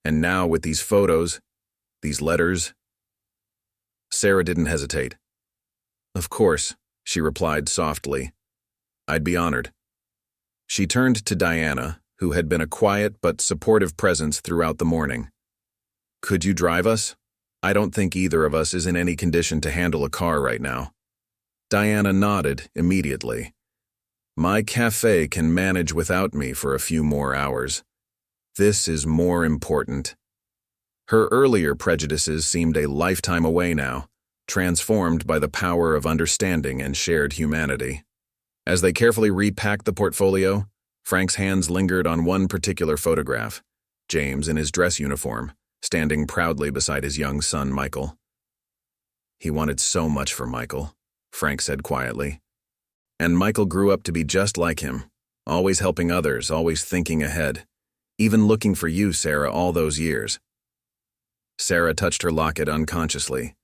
And now with these photos, these letters. Sarah didn't hesitate. "Of course," she replied softly. "I'd be honored." She turned to Diana, who had been a quiet but supportive presence throughout the morning. "Could you drive us? I don't think either of us is in any condition to handle a car right now." Diana nodded immediately. "My cafe can manage without me for a few more hours. This is more important." Her earlier prejudices seemed a lifetime away now, transformed by the power of understanding and shared humanity. As they carefully repacked the portfolio, Frank's hands lingered on one particular photograph, James in his dress uniform, standing proudly beside his young son Michael. "He wanted so much for Michael," Frank said quietly. "And Michael grew up to be just like him, always helping others, always thinking ahead, even looking for you, Sarah, all those years." Sarah touched her locket unconsciously.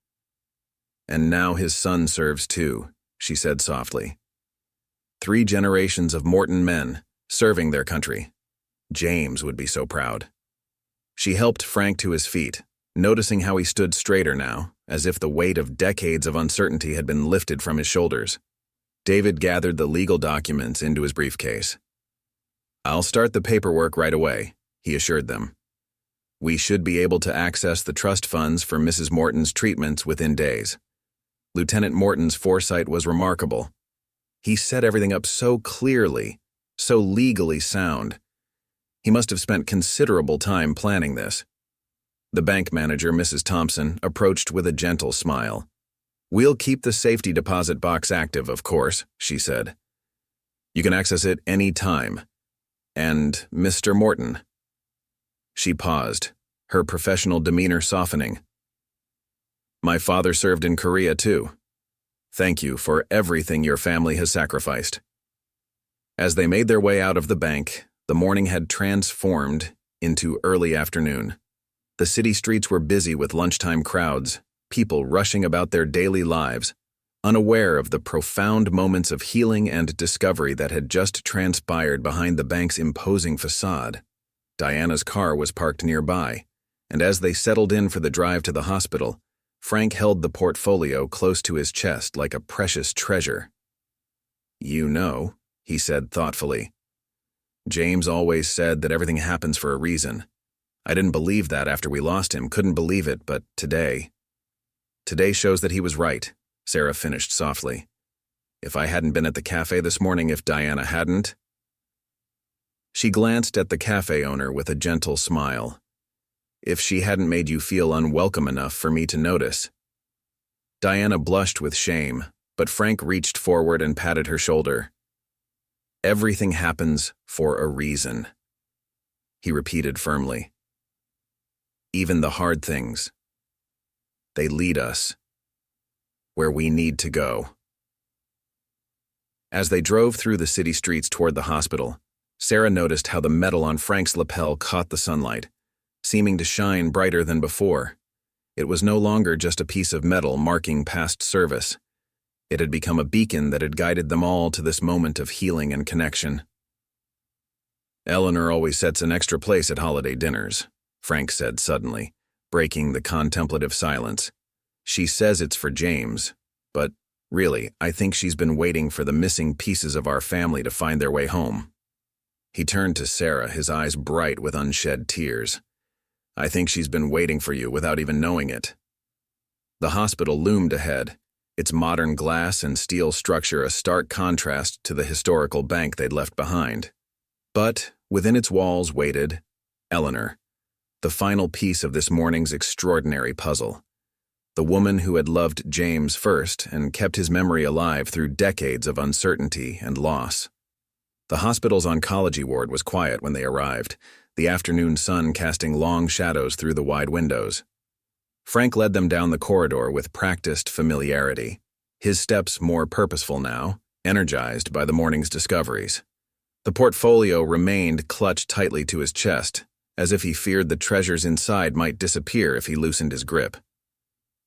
"And now his son serves too," she said softly. 3 generations of Morton men, serving their country. James would be so proud. She helped Frank to his feet, noticing how he stood straighter now, as if the weight of decades of uncertainty had been lifted from his shoulders. David gathered the legal documents into his briefcase. "I'll start the paperwork right away," he assured them. "We should be able to access the trust funds for Mrs. Morton's treatments within days." Lieutenant Morton's foresight was remarkable. He set everything up so clearly, so legally sound. He must have spent considerable time planning this. The bank manager, Mrs. Thompson, approached with a gentle smile. "We'll keep the safety deposit box active, of course," she said. "You can access it any time. And Mr. Morton." She paused, her professional demeanor softening. "My father served in Korea, too. Thank you for everything your family has sacrificed." As they made their way out of the bank, the morning had transformed into early afternoon. The city streets were busy with lunchtime crowds, people rushing about their daily lives, unaware of the profound moments of healing and discovery that had just transpired behind the bank's imposing facade. Diana's car was parked nearby, and as they settled in for the drive to the hospital, Frank held the portfolio close to his chest like a precious treasure. "You know," he said thoughtfully. "James always said that everything happens for a reason. I didn't believe that after we lost him, couldn't believe it, but today shows that he was right," Sarah finished softly. "If I hadn't been at the cafe this morning, if Diana hadn't..." She glanced at the cafe owner with a gentle smile. "If she hadn't made you feel unwelcome enough for me to notice." Diana blushed with shame, but Frank reached forward and patted her shoulder. "Everything happens for a reason," he repeated firmly. "Even the hard things. They lead us where we need to go." As they drove through the city streets toward the hospital, Sarah noticed how the metal on Frank's lapel caught the sunlight, seeming to shine brighter than before. It was no longer just a piece of metal marking past service. It had become a beacon that had guided them all to this moment of healing and connection. "Eleanor always sets an extra place at holiday dinners," Frank said suddenly, breaking the contemplative silence. "She says it's for James, but really, I think she's been waiting for the missing pieces of our family to find their way home." He turned to Sarah, his eyes bright with unshed tears. "I think she's been waiting for you without even knowing it." The hospital loomed ahead, its modern glass and steel structure a stark contrast to the historical bank they'd left behind. But within its walls waited Eleanor, the final piece of this morning's extraordinary puzzle. The woman who had loved James first and kept his memory alive through decades of uncertainty and loss. The hospital's oncology ward was quiet when they arrived, the afternoon sun casting long shadows through the wide windows. Frank led them down the corridor with practiced familiarity, his steps more purposeful now, energized by the morning's discoveries. The portfolio remained clutched tightly to his chest, as if he feared the treasures inside might disappear if he loosened his grip.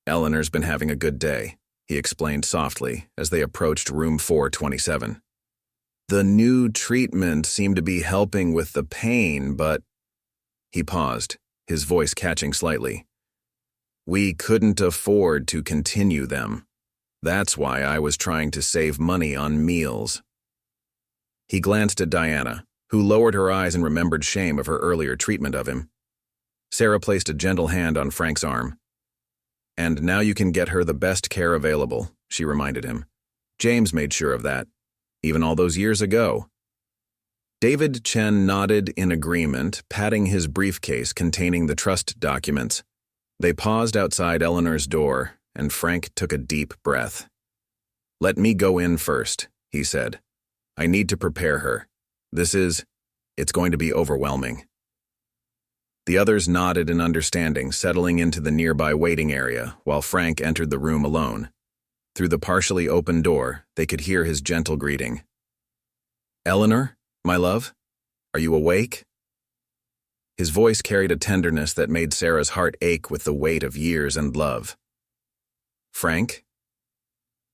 "Eleanor's been having a good day," he explained softly as they approached room 427. "The new treatment seemed to be helping with the pain, but..." He paused, his voice catching slightly. "We couldn't afford to continue them. That's why I was trying to save money on meals." He glanced at Diana, who lowered her eyes and remembered shame of her earlier treatment of him. Sarah placed a gentle hand on Frank's arm. "And now you can get her the best care available," she reminded him. "James made sure of that, even all those years ago." David Chen nodded in agreement, patting his briefcase containing the trust documents. They paused outside Eleanor's door, and Frank took a deep breath. "Let me go in first," he said. "I need to prepare her. It's going to be overwhelming." The others nodded in understanding, settling into the nearby waiting area, while Frank entered the room alone. Through the partially open door, they could hear his gentle greeting. "Eleanor, my love, are you awake?" His voice carried a tenderness that made Sarah's heart ache with the weight of years and love. "Frank?"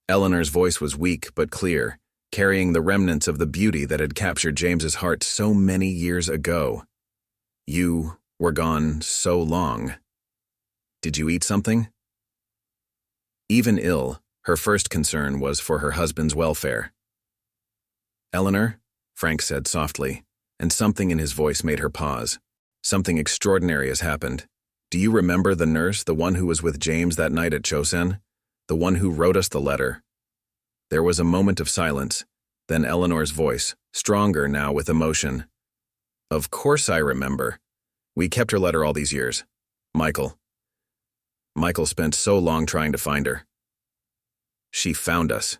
Eleanor's voice was weak but clear, carrying the remnants of the beauty that had captured James's heart so many years ago. You were gone so long. Did you eat something? Even ill, her first concern was for her husband's welfare. Eleanor, Frank said softly, and something in his voice made her pause. Something extraordinary has happened. Do you remember the nurse, the one who was with James that night at Chosen? The one who wrote us the letter? There was a moment of silence, then Eleanor's voice, stronger now with emotion. Of course I remember. We kept her letter all these years. Michael spent so long trying to find her. She found us,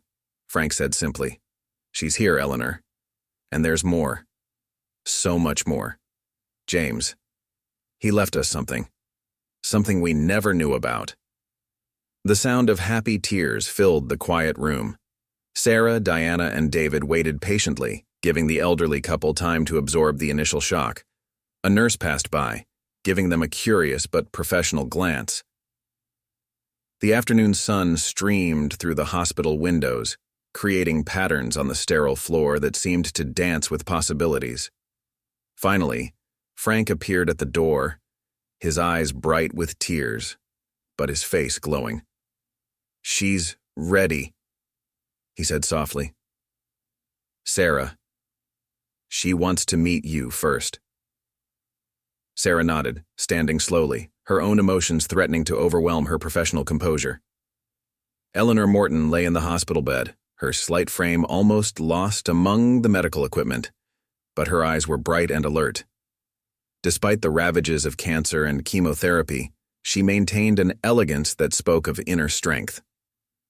Frank said simply. She's here, Eleanor. And there's more. So much more. James. He left us something. Something we never knew about. The sound of happy tears filled the quiet room. Sarah, Diana, and David waited patiently, giving the elderly couple time to absorb the initial shock. A nurse passed by, giving them a curious but professional glance. The afternoon sun streamed through the hospital windows, creating patterns on the sterile floor that seemed to dance with possibilities. Finally, Frank appeared at the door, his eyes bright with tears, but his face glowing. She's ready, he said softly. Sarah, she wants to meet you first. Sarah nodded, standing slowly, her own emotions threatening to overwhelm her professional composure. Eleanor Morton lay in the hospital bed, her slight frame almost lost among the medical equipment, but her eyes were bright and alert. Despite the ravages of cancer and chemotherapy, she maintained an elegance that spoke of inner strength.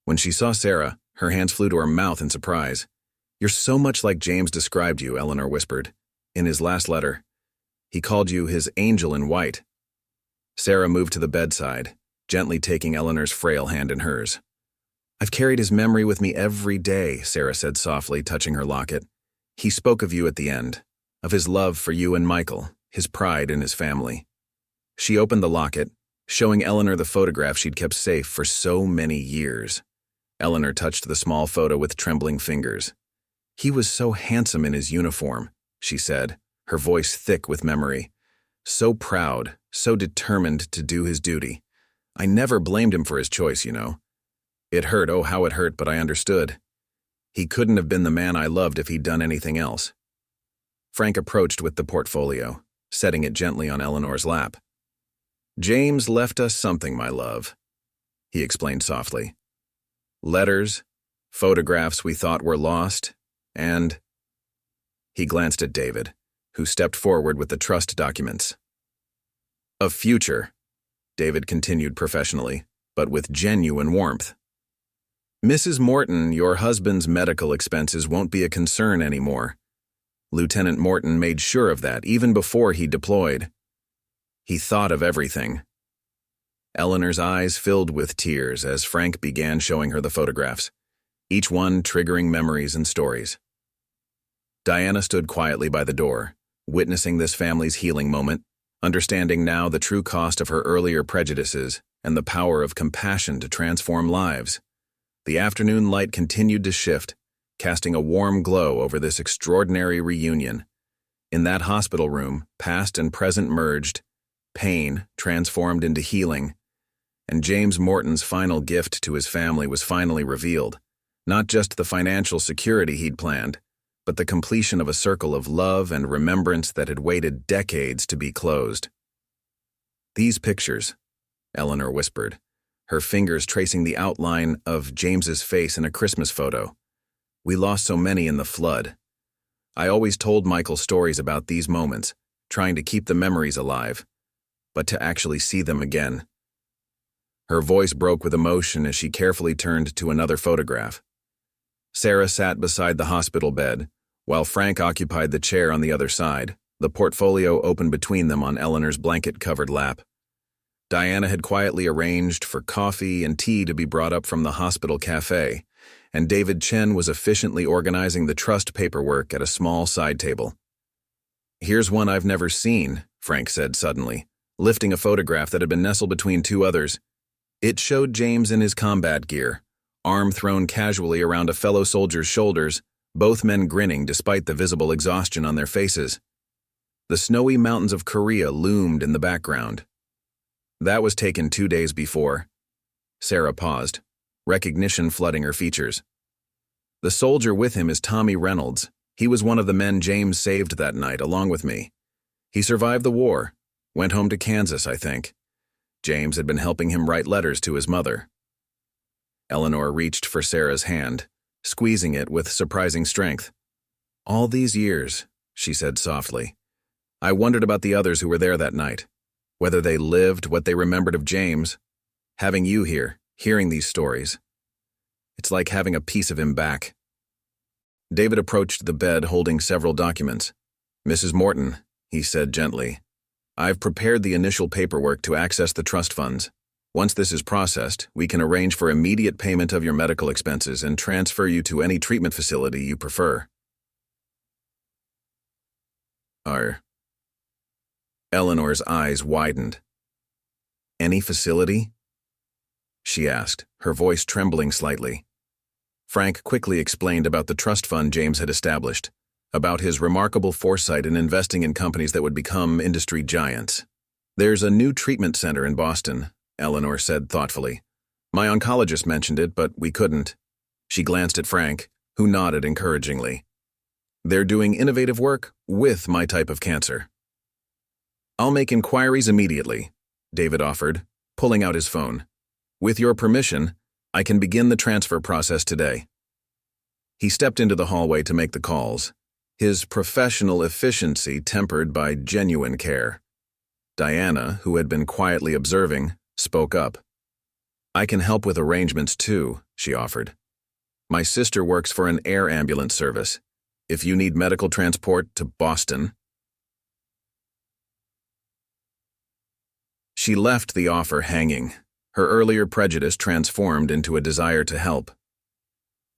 When she saw Sarah, her hands flew to her mouth in surprise. You're so much like James described you, Eleanor whispered. In his last letter, he called you his angel in white. Sarah moved to the bedside, gently taking Eleanor's frail hand in hers. I've carried his memory with me every day, Sarah said softly, touching her locket. He spoke of you at the end, of his love for you and Michael, his pride in his family. She opened the locket, showing Eleanor the photograph she'd kept safe for so many years. Eleanor touched the small photo with trembling fingers. He was so handsome in his uniform, she said, her voice thick with memory. So proud, so determined to do his duty. I never blamed him for his choice, you know. It hurt, oh how it hurt, but I understood. He couldn't have been the man I loved if he'd done anything else. Frank approached with the portfolio, setting it gently on Eleanor's lap. James left us something, my love, he explained softly. Letters, photographs we thought were lost, and... He glanced at David, who stepped forward with the trust documents. A future, David continued professionally, but with genuine warmth. Mrs. Morton, your husband's medical expenses won't be a concern anymore. Lieutenant Morton made sure of that even before he deployed. He thought of everything. Eleanor's eyes filled with tears as Frank began showing her the photographs, each one triggering memories and stories. Diana stood quietly by the door, witnessing this family's healing moment, understanding now the true cost of her earlier prejudices and the power of compassion to transform lives. The afternoon light continued to shift, casting a warm glow over this extraordinary reunion. In that hospital room, past and present merged, pain transformed into healing, and James Morton's final gift to his family was finally revealed, not just the financial security he'd planned, but the completion of a circle of love and remembrance that had waited decades to be closed. These pictures, Eleanor whispered, her fingers tracing the outline of James's face in a Christmas photo. We lost so many in the flood. I always told Michael stories about these moments, trying to keep the memories alive, but to actually see them again. Her voice broke with emotion as she carefully turned to another photograph. Sarah sat beside the hospital bed, while Frank occupied the chair on the other side, the portfolio open between them on Eleanor's blanket-covered lap. Diana had quietly arranged for coffee and tea to be brought up from the hospital café, and David Chen was efficiently organizing the trust paperwork at a small side table. Here's one I've never seen, Frank said suddenly, lifting a photograph that had been nestled between two others. It showed James in his combat gear, arm thrown casually around a fellow soldier's shoulders, both men grinning despite the visible exhaustion on their faces. The snowy mountains of Korea loomed in the background. That was taken 2 days before. Sarah paused, recognition flooding her features. The soldier with him is Tommy Reynolds. He was one of the men James saved that night, along with me. He survived the war, went home to Kansas, I think. James had been helping him write letters to his mother. Eleanor reached for Sarah's hand, squeezing it with surprising strength. "All these years," she said softly, "I wondered about the others who were there that night, whether they lived what they remembered of James. Having you here, hearing these stories, it's like having a piece of him back." David approached the bed holding several documents. "Mrs. Morton," he said gently, "I've prepared the initial paperwork to access the trust funds. Once this is processed, we can arrange for immediate payment of your medical expenses and transfer you to any treatment facility you prefer." Eleanor's eyes widened. "Any facility?" she asked, her voice trembling slightly. Frank quickly explained about the trust fund James had established, about his remarkable foresight in investing in companies that would become industry giants. "There's a new treatment center in Boston," Eleanor said thoughtfully. "My oncologist mentioned it, but we couldn't." She glanced at Frank, who nodded encouragingly. "They're doing innovative work with my type of cancer." "I'll make inquiries immediately," David offered, pulling out his phone. "With your permission, I can begin the transfer process today." He stepped into the hallway to make the calls, his professional efficiency tempered by genuine care. Diana, who had been quietly observing, spoke up. "I can help with arrangements too," she offered. "My sister works for an air ambulance service. If you need medical transport to Boston." She left the offer hanging, her earlier prejudice transformed into a desire to help.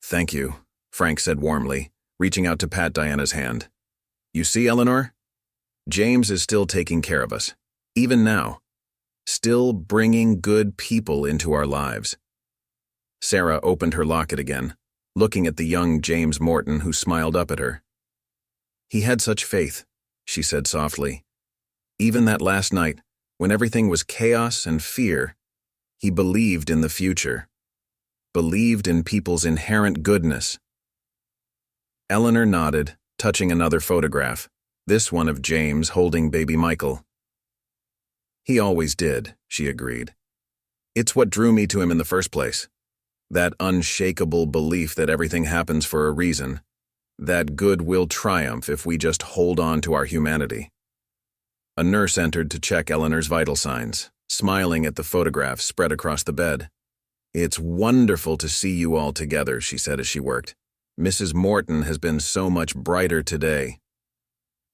"Thank you," Frank said warmly, reaching out to pat Diana's hand. "You see, Eleanor? James is still taking care of us, even now. Still bringing good people into our lives." Sarah opened her locket again, looking at the young James Morton who smiled up at her. "He had such faith," she said softly. "Even that last night, when everything was chaos and fear, he believed in the future, believed in people's inherent goodness." Eleanor nodded, touching another photograph, this one of James holding baby Michael. "He always did," she agreed. "It's what drew me to him in the first place. That unshakable belief that everything happens for a reason, that good will triumph if we just hold on to our humanity." A nurse entered to check Eleanor's vital signs, smiling at the photographs spread across the bed. "It's wonderful to see you all together," she said as she worked. "Mrs. Morton has been so much brighter today."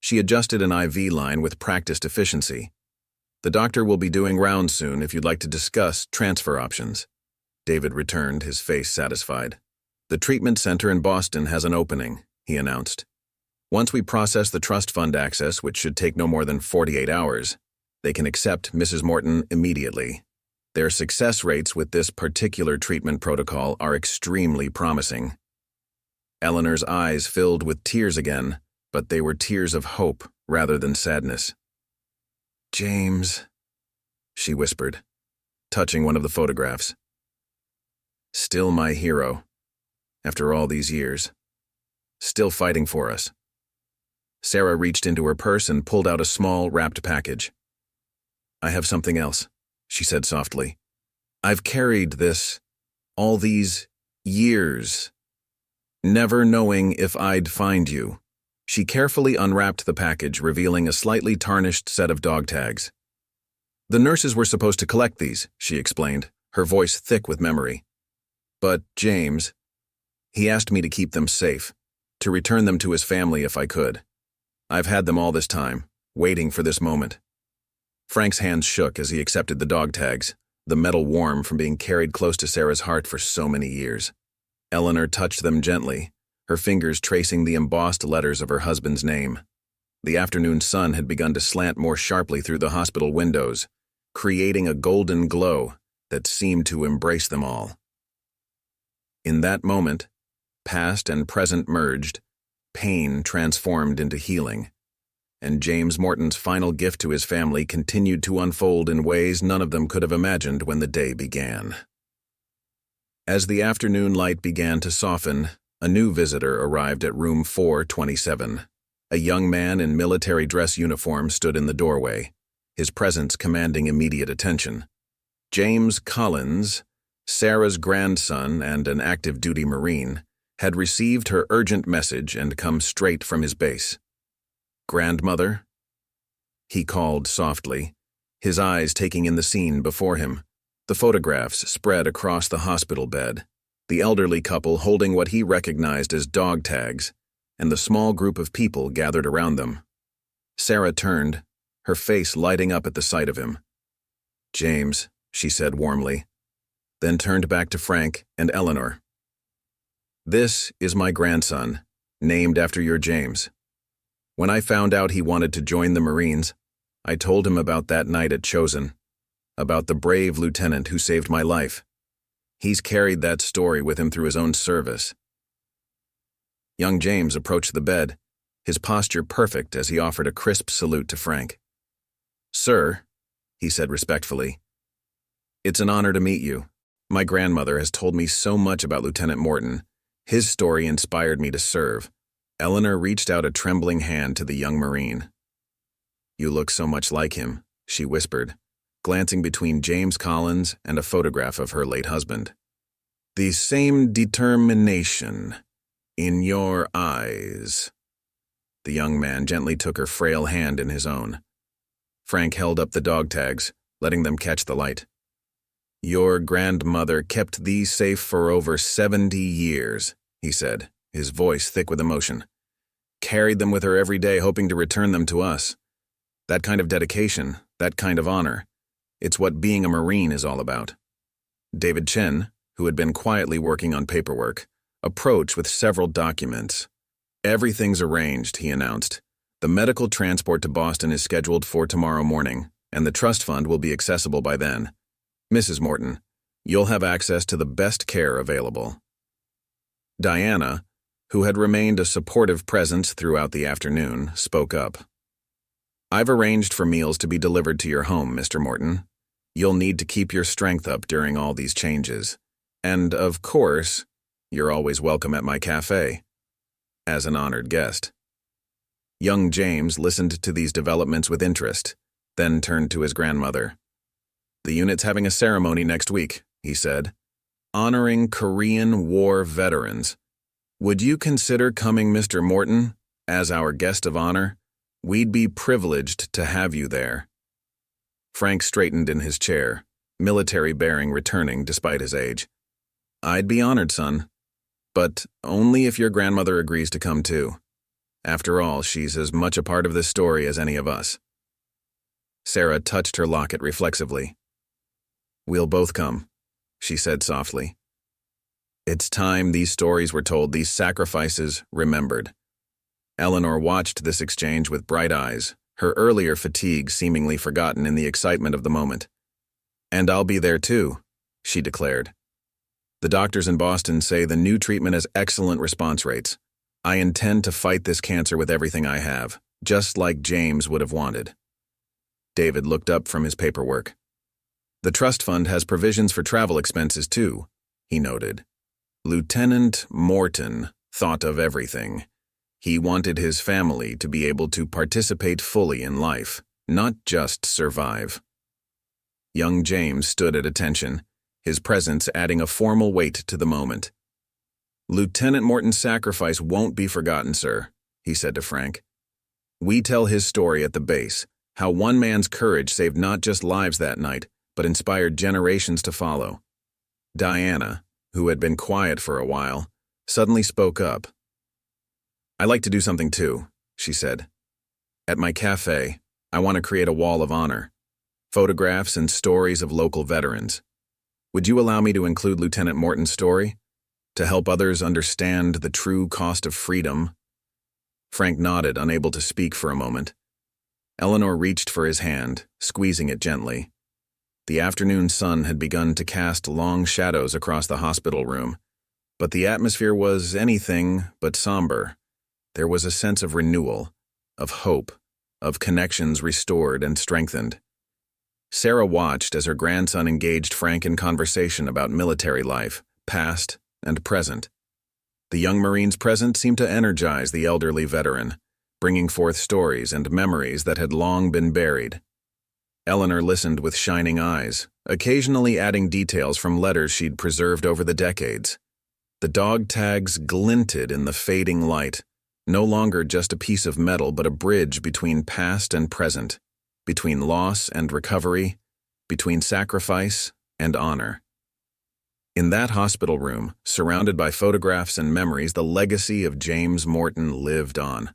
She adjusted an IV line with practiced efficiency. "The doctor will be doing rounds soon if you'd like to discuss transfer options." David returned, his face satisfied. "The treatment center in Boston has an opening," he announced. "Once we process the trust fund access, which should take no more than 48 hours, they can accept Mrs. Morton immediately. Their success rates with this particular treatment protocol are extremely promising." Eleanor's eyes filled with tears again, but they were tears of hope rather than sadness. "James," she whispered, touching one of the photographs. "Still my hero, after all these years. Still fighting for us." Sarah reached into her purse and pulled out a small, wrapped package. "I have something else," she said softly. "I've carried this all these years, never knowing if I'd find you." She carefully unwrapped the package, revealing a slightly tarnished set of dog tags. "The nurses were supposed to collect these," she explained, her voice thick with memory. "But James, he asked me to keep them safe, to return them to his family if I could. I've had them all this time, waiting for this moment." Frank's hands shook as he accepted the dog tags, the metal warm from being carried close to Sarah's heart for so many years. Eleanor touched them gently, her fingers tracing the embossed letters of her husband's name. The afternoon sun had begun to slant more sharply through the hospital windows, creating a golden glow that seemed to embrace them all. In that moment, past and present merged, pain transformed into healing, and James Morton's final gift to his family continued to unfold in ways none of them could have imagined when the day began. As the afternoon light began to soften, a new visitor arrived at room 427. A young man in military dress uniform stood in the doorway, his presence commanding immediate attention. James Collins, Sarah's grandson and an active-duty Marine, had received her urgent message and come straight from his base. "Grandmother?" he called softly, his eyes taking in the scene before him. The photographs spread across the hospital bed, the elderly couple holding what he recognized as dog tags, and the small group of people gathered around them. Sarah turned, her face lighting up at the sight of him. "James," she said warmly, then turned back to Frank and Eleanor. "This is my grandson, named after your James. When I found out he wanted to join the Marines, I told him about that night at Chosen, about the brave lieutenant who saved my life. He's carried that story with him through his own service." Young James approached the bed, his posture perfect as he offered a crisp salute to Frank. "Sir," he said respectfully, "it's an honor to meet you. My grandmother has told me so much about Lieutenant Morton. His story inspired me to serve." Eleanor reached out a trembling hand to the young Marine. "You look so much like him," she whispered, glancing between James Collins and a photograph of her late husband. "The same determination in your eyes." The young man gently took her frail hand in his own. Frank held up the dog tags, letting them catch the light. "Your grandmother kept these safe for over 70 years, he said, his voice thick with emotion. "Carried them with her every day, hoping to return them to us. That kind of dedication, that kind of honor, it's what being a Marine is all about." David Chen, who had been quietly working on paperwork, approached with several documents. "Everything's arranged," he announced. "The medical transport to Boston is scheduled for tomorrow morning, and the trust fund will be accessible by then. Mrs. Morton, you'll have access to the best care available." Diana, who had remained a supportive presence throughout the afternoon, spoke up. "I've arranged for meals to be delivered to your home, Mr. Morton. You'll need to keep your strength up during all these changes. And, of course, you're always welcome at my cafe, as an honored guest." Young James listened to these developments with interest, then turned to his grandmother. "The unit's having a ceremony next week," he said, "honoring Korean War veterans. Would you consider coming, Mr. Morton, as our guest of honor? We'd be privileged to have you there." Frank straightened in his chair, military bearing returning despite his age. "I'd be honored, son, but only if your grandmother agrees to come too. After all, she's as much a part of this story as any of us." Sarah touched her locket reflexively. "We'll both come," she said softly. It's time these stories were told, these sacrifices remembered. Eleanor watched this exchange with bright eyes, her earlier fatigue seemingly forgotten in the excitement of the moment. "And I'll be there too," she declared. "The doctors in Boston say the new treatment has excellent response rates. I intend to fight this cancer with everything I have, just like James would have wanted." David looked up from his paperwork. "The trust fund has provisions for travel expenses too," he noted. Lieutenant Morton thought of everything. He wanted his family to be able to participate fully in life, not just survive. Young James stood at attention, his presence adding a formal weight to the moment. "Lieutenant Morton's sacrifice won't be forgotten, sir," he said to Frank. "We tell his story at the base, how one man's courage saved not just lives that night, but inspired generations to follow." Diana, who had been quiet for a while, suddenly spoke up. "I like to do something too," she said. "At my cafe, I want to create a wall of honor, photographs and stories of local veterans. Would you allow me to include Lieutenant Morton's story, to help others understand the true cost of freedom?" Frank nodded, unable to speak for a moment. Eleanor reached for his hand, squeezing it gently. The afternoon sun had begun to cast long shadows across the hospital room, But the atmosphere was anything but somber. There was a sense of renewal, of hope, of connections restored and strengthened. Sarah watched as her grandson engaged Frank in conversation about military life, past and present. The young Marine's presence seemed to energize the elderly veteran, bringing forth stories and memories that had long been buried. Eleanor listened with shining eyes, occasionally adding details from letters she'd preserved over the decades. The dog tags glinted in the fading light, no longer just a piece of metal but a bridge between past and present, between loss and recovery, between sacrifice and honor. In that hospital room, surrounded by photographs and memories, the legacy of James Morton lived on,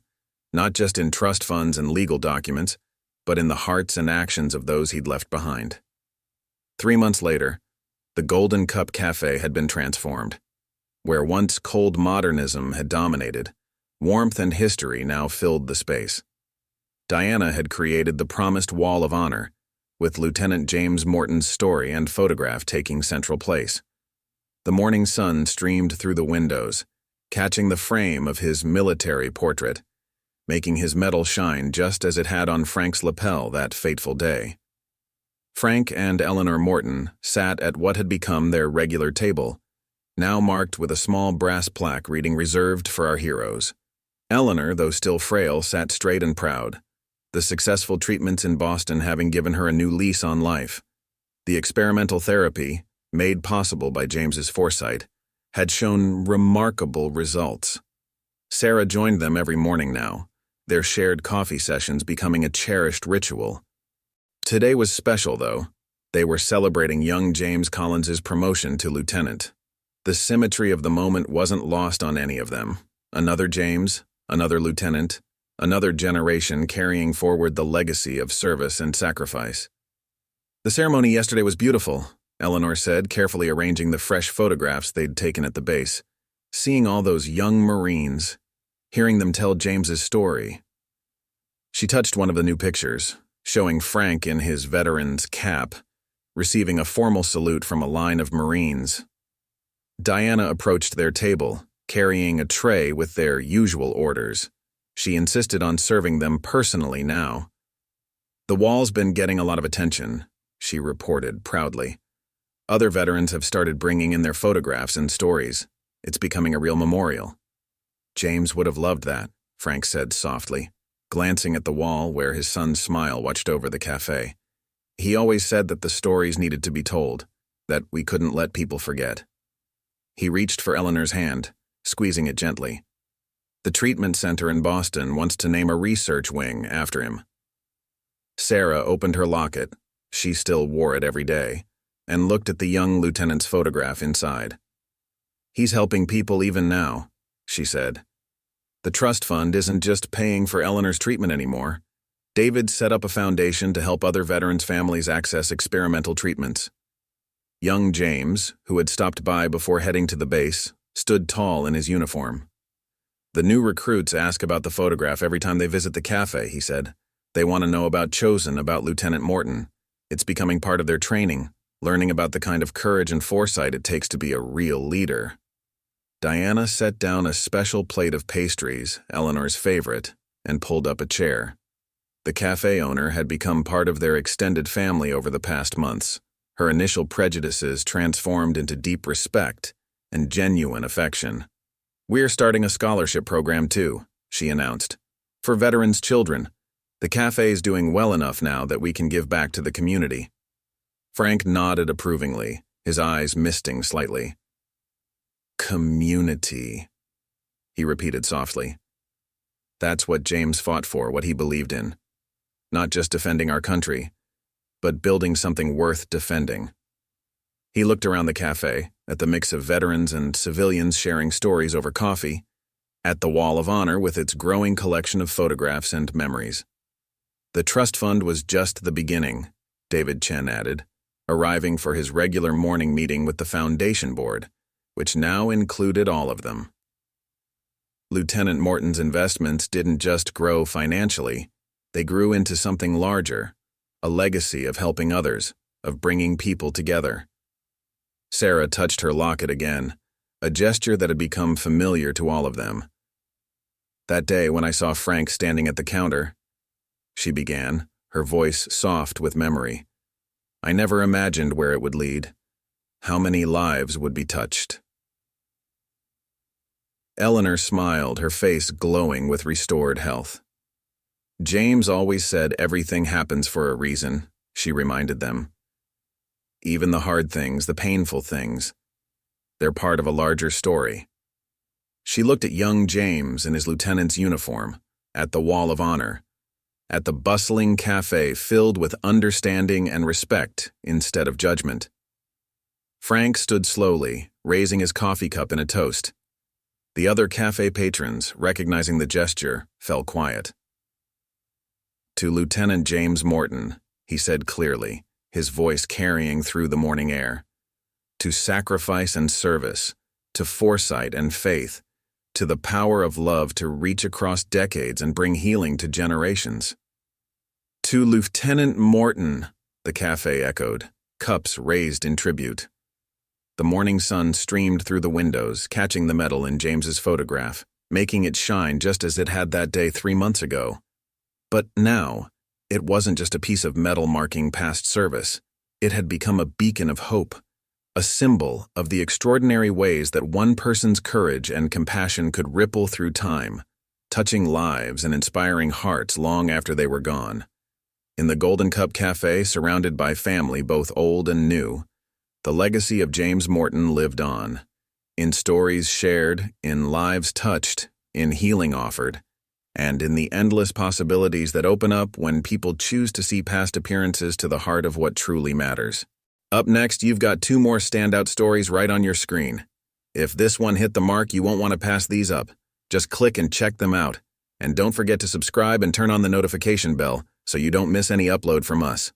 not just in trust funds and legal documents, but in the hearts and actions of those he'd left behind. 3 months later, the Golden Cup Café had been transformed. Where once cold modernism had dominated, warmth and history now filled the space. Diana had created the promised Wall of Honor, with Lieutenant James Morton's story and photograph taking central place. The morning sun streamed through the windows, catching the frame of his military portrait, making his medal shine just as it had on Frank's lapel that fateful day. Frank and Eleanor Morton sat at what had become their regular table, now marked with a small brass plaque reading "Reserved for our heroes." Eleanor, though still frail, sat straight and proud, the successful treatments in Boston having given her a new lease on life. The experimental therapy, made possible by James's foresight, had shown remarkable results. Sarah joined them every morning now, their shared coffee sessions becoming a cherished ritual. Today was special, though. They were celebrating young James Collins's promotion to lieutenant. The symmetry of the moment wasn't lost on any of them. Another James, another lieutenant, another generation carrying forward the legacy of service and sacrifice. "The ceremony yesterday was beautiful," Eleanor said, carefully arranging the fresh photographs they'd taken at the base. Seeing all those young Marines, hearing them tell James's story. She touched one of the new pictures, showing Frank in his veteran's cap, receiving a formal salute from a line of Marines. Diana approached their table, carrying a tray with their usual orders. She insisted on serving them personally now. "The wall's been getting a lot of attention," she reported proudly. "Other veterans have started bringing in their photographs and stories. It's becoming a real memorial." "James would have loved that," Frank said softly, glancing at the wall where his son's smile watched over the cafe. "He always said that the stories needed to be told, that we couldn't let people forget." He reached for Eleanor's hand, squeezing it gently. "The treatment center in Boston wants to name a research wing after him." Sarah opened her locket, she still wore it every day, and looked at the young lieutenant's photograph inside. "He's helping people even now," she said. "The trust fund isn't just paying for Eleanor's treatment anymore. David set up a foundation to help other veterans' families access experimental treatments." Young James, who had stopped by before heading to the base, stood tall in his uniform. "The new recruits ask about the photograph every time they visit the cafe," he said. "They want to know about Chosen, about Lieutenant Morton. It's becoming part of their training, learning about the kind of courage and foresight it takes to be a real leader." Diana set down a special plate of pastries, Eleanor's favorite, and pulled up a chair. The cafe owner had become part of their extended family over the past months, her initial prejudices transformed into deep respect and genuine affection. "We're starting a scholarship program too," she announced. "For veterans' children. The cafe's doing well enough now that we can give back to the community." Frank nodded approvingly, his eyes misting slightly. "Community," he repeated softly. "That's what James fought for, what he believed in. Not just defending our country, but building something worth defending." He looked around the cafe, at the mix of veterans and civilians sharing stories over coffee, at the Wall of Honor with its growing collection of photographs and memories. The trust fund was just the beginning, David Chen added, arriving for his regular morning meeting with the foundation board, which now included all of them. Lieutenant Morton's investments didn't just grow financially, they grew into something larger, a legacy of helping others, of bringing people together. Sarah touched her locket again, a gesture that had become familiar to all of them. "That day when I saw Frank standing at the counter," she began, her voice soft with memory. "I never imagined where it would lead, how many lives would be touched." Eleanor smiled, her face glowing with restored health. "James always said everything happens for a reason," she reminded them. "Even the hard things, the painful things, they're part of a larger story." She looked at young James in his lieutenant's uniform, at the Wall of Honor, at the bustling cafe filled with understanding and respect instead of judgment. Frank stood slowly, raising his coffee cup in a toast. The other cafe patrons, recognizing the gesture, fell quiet. "To Lieutenant James Morton," he said clearly, his voice carrying through the morning air. "To sacrifice and service, to foresight and faith, to the power of love to reach across decades and bring healing to generations." "To Lieutenant Morton," the cafe echoed, cups raised in tribute. The morning sun streamed through the windows, catching the medal in James's photograph, making it shine just as it had that day 3 months ago. But now, it wasn't just a piece of metal marking past service. It had become a beacon of hope, a symbol of the extraordinary ways that one person's courage and compassion could ripple through time, touching lives and inspiring hearts long after they were gone. In the Golden Cup Café, surrounded by family both old and new, the legacy of James Morton lived on, in stories shared, in lives touched, in healing offered, and in the endless possibilities that open up when people choose to see past appearances to the heart of what truly matters. Up next, you've got 2 more standout stories right on your screen. If this one hit the mark, you won't want to pass these up. Just click and check them out. And don't forget to subscribe and turn on the notification bell so you don't miss any upload from us.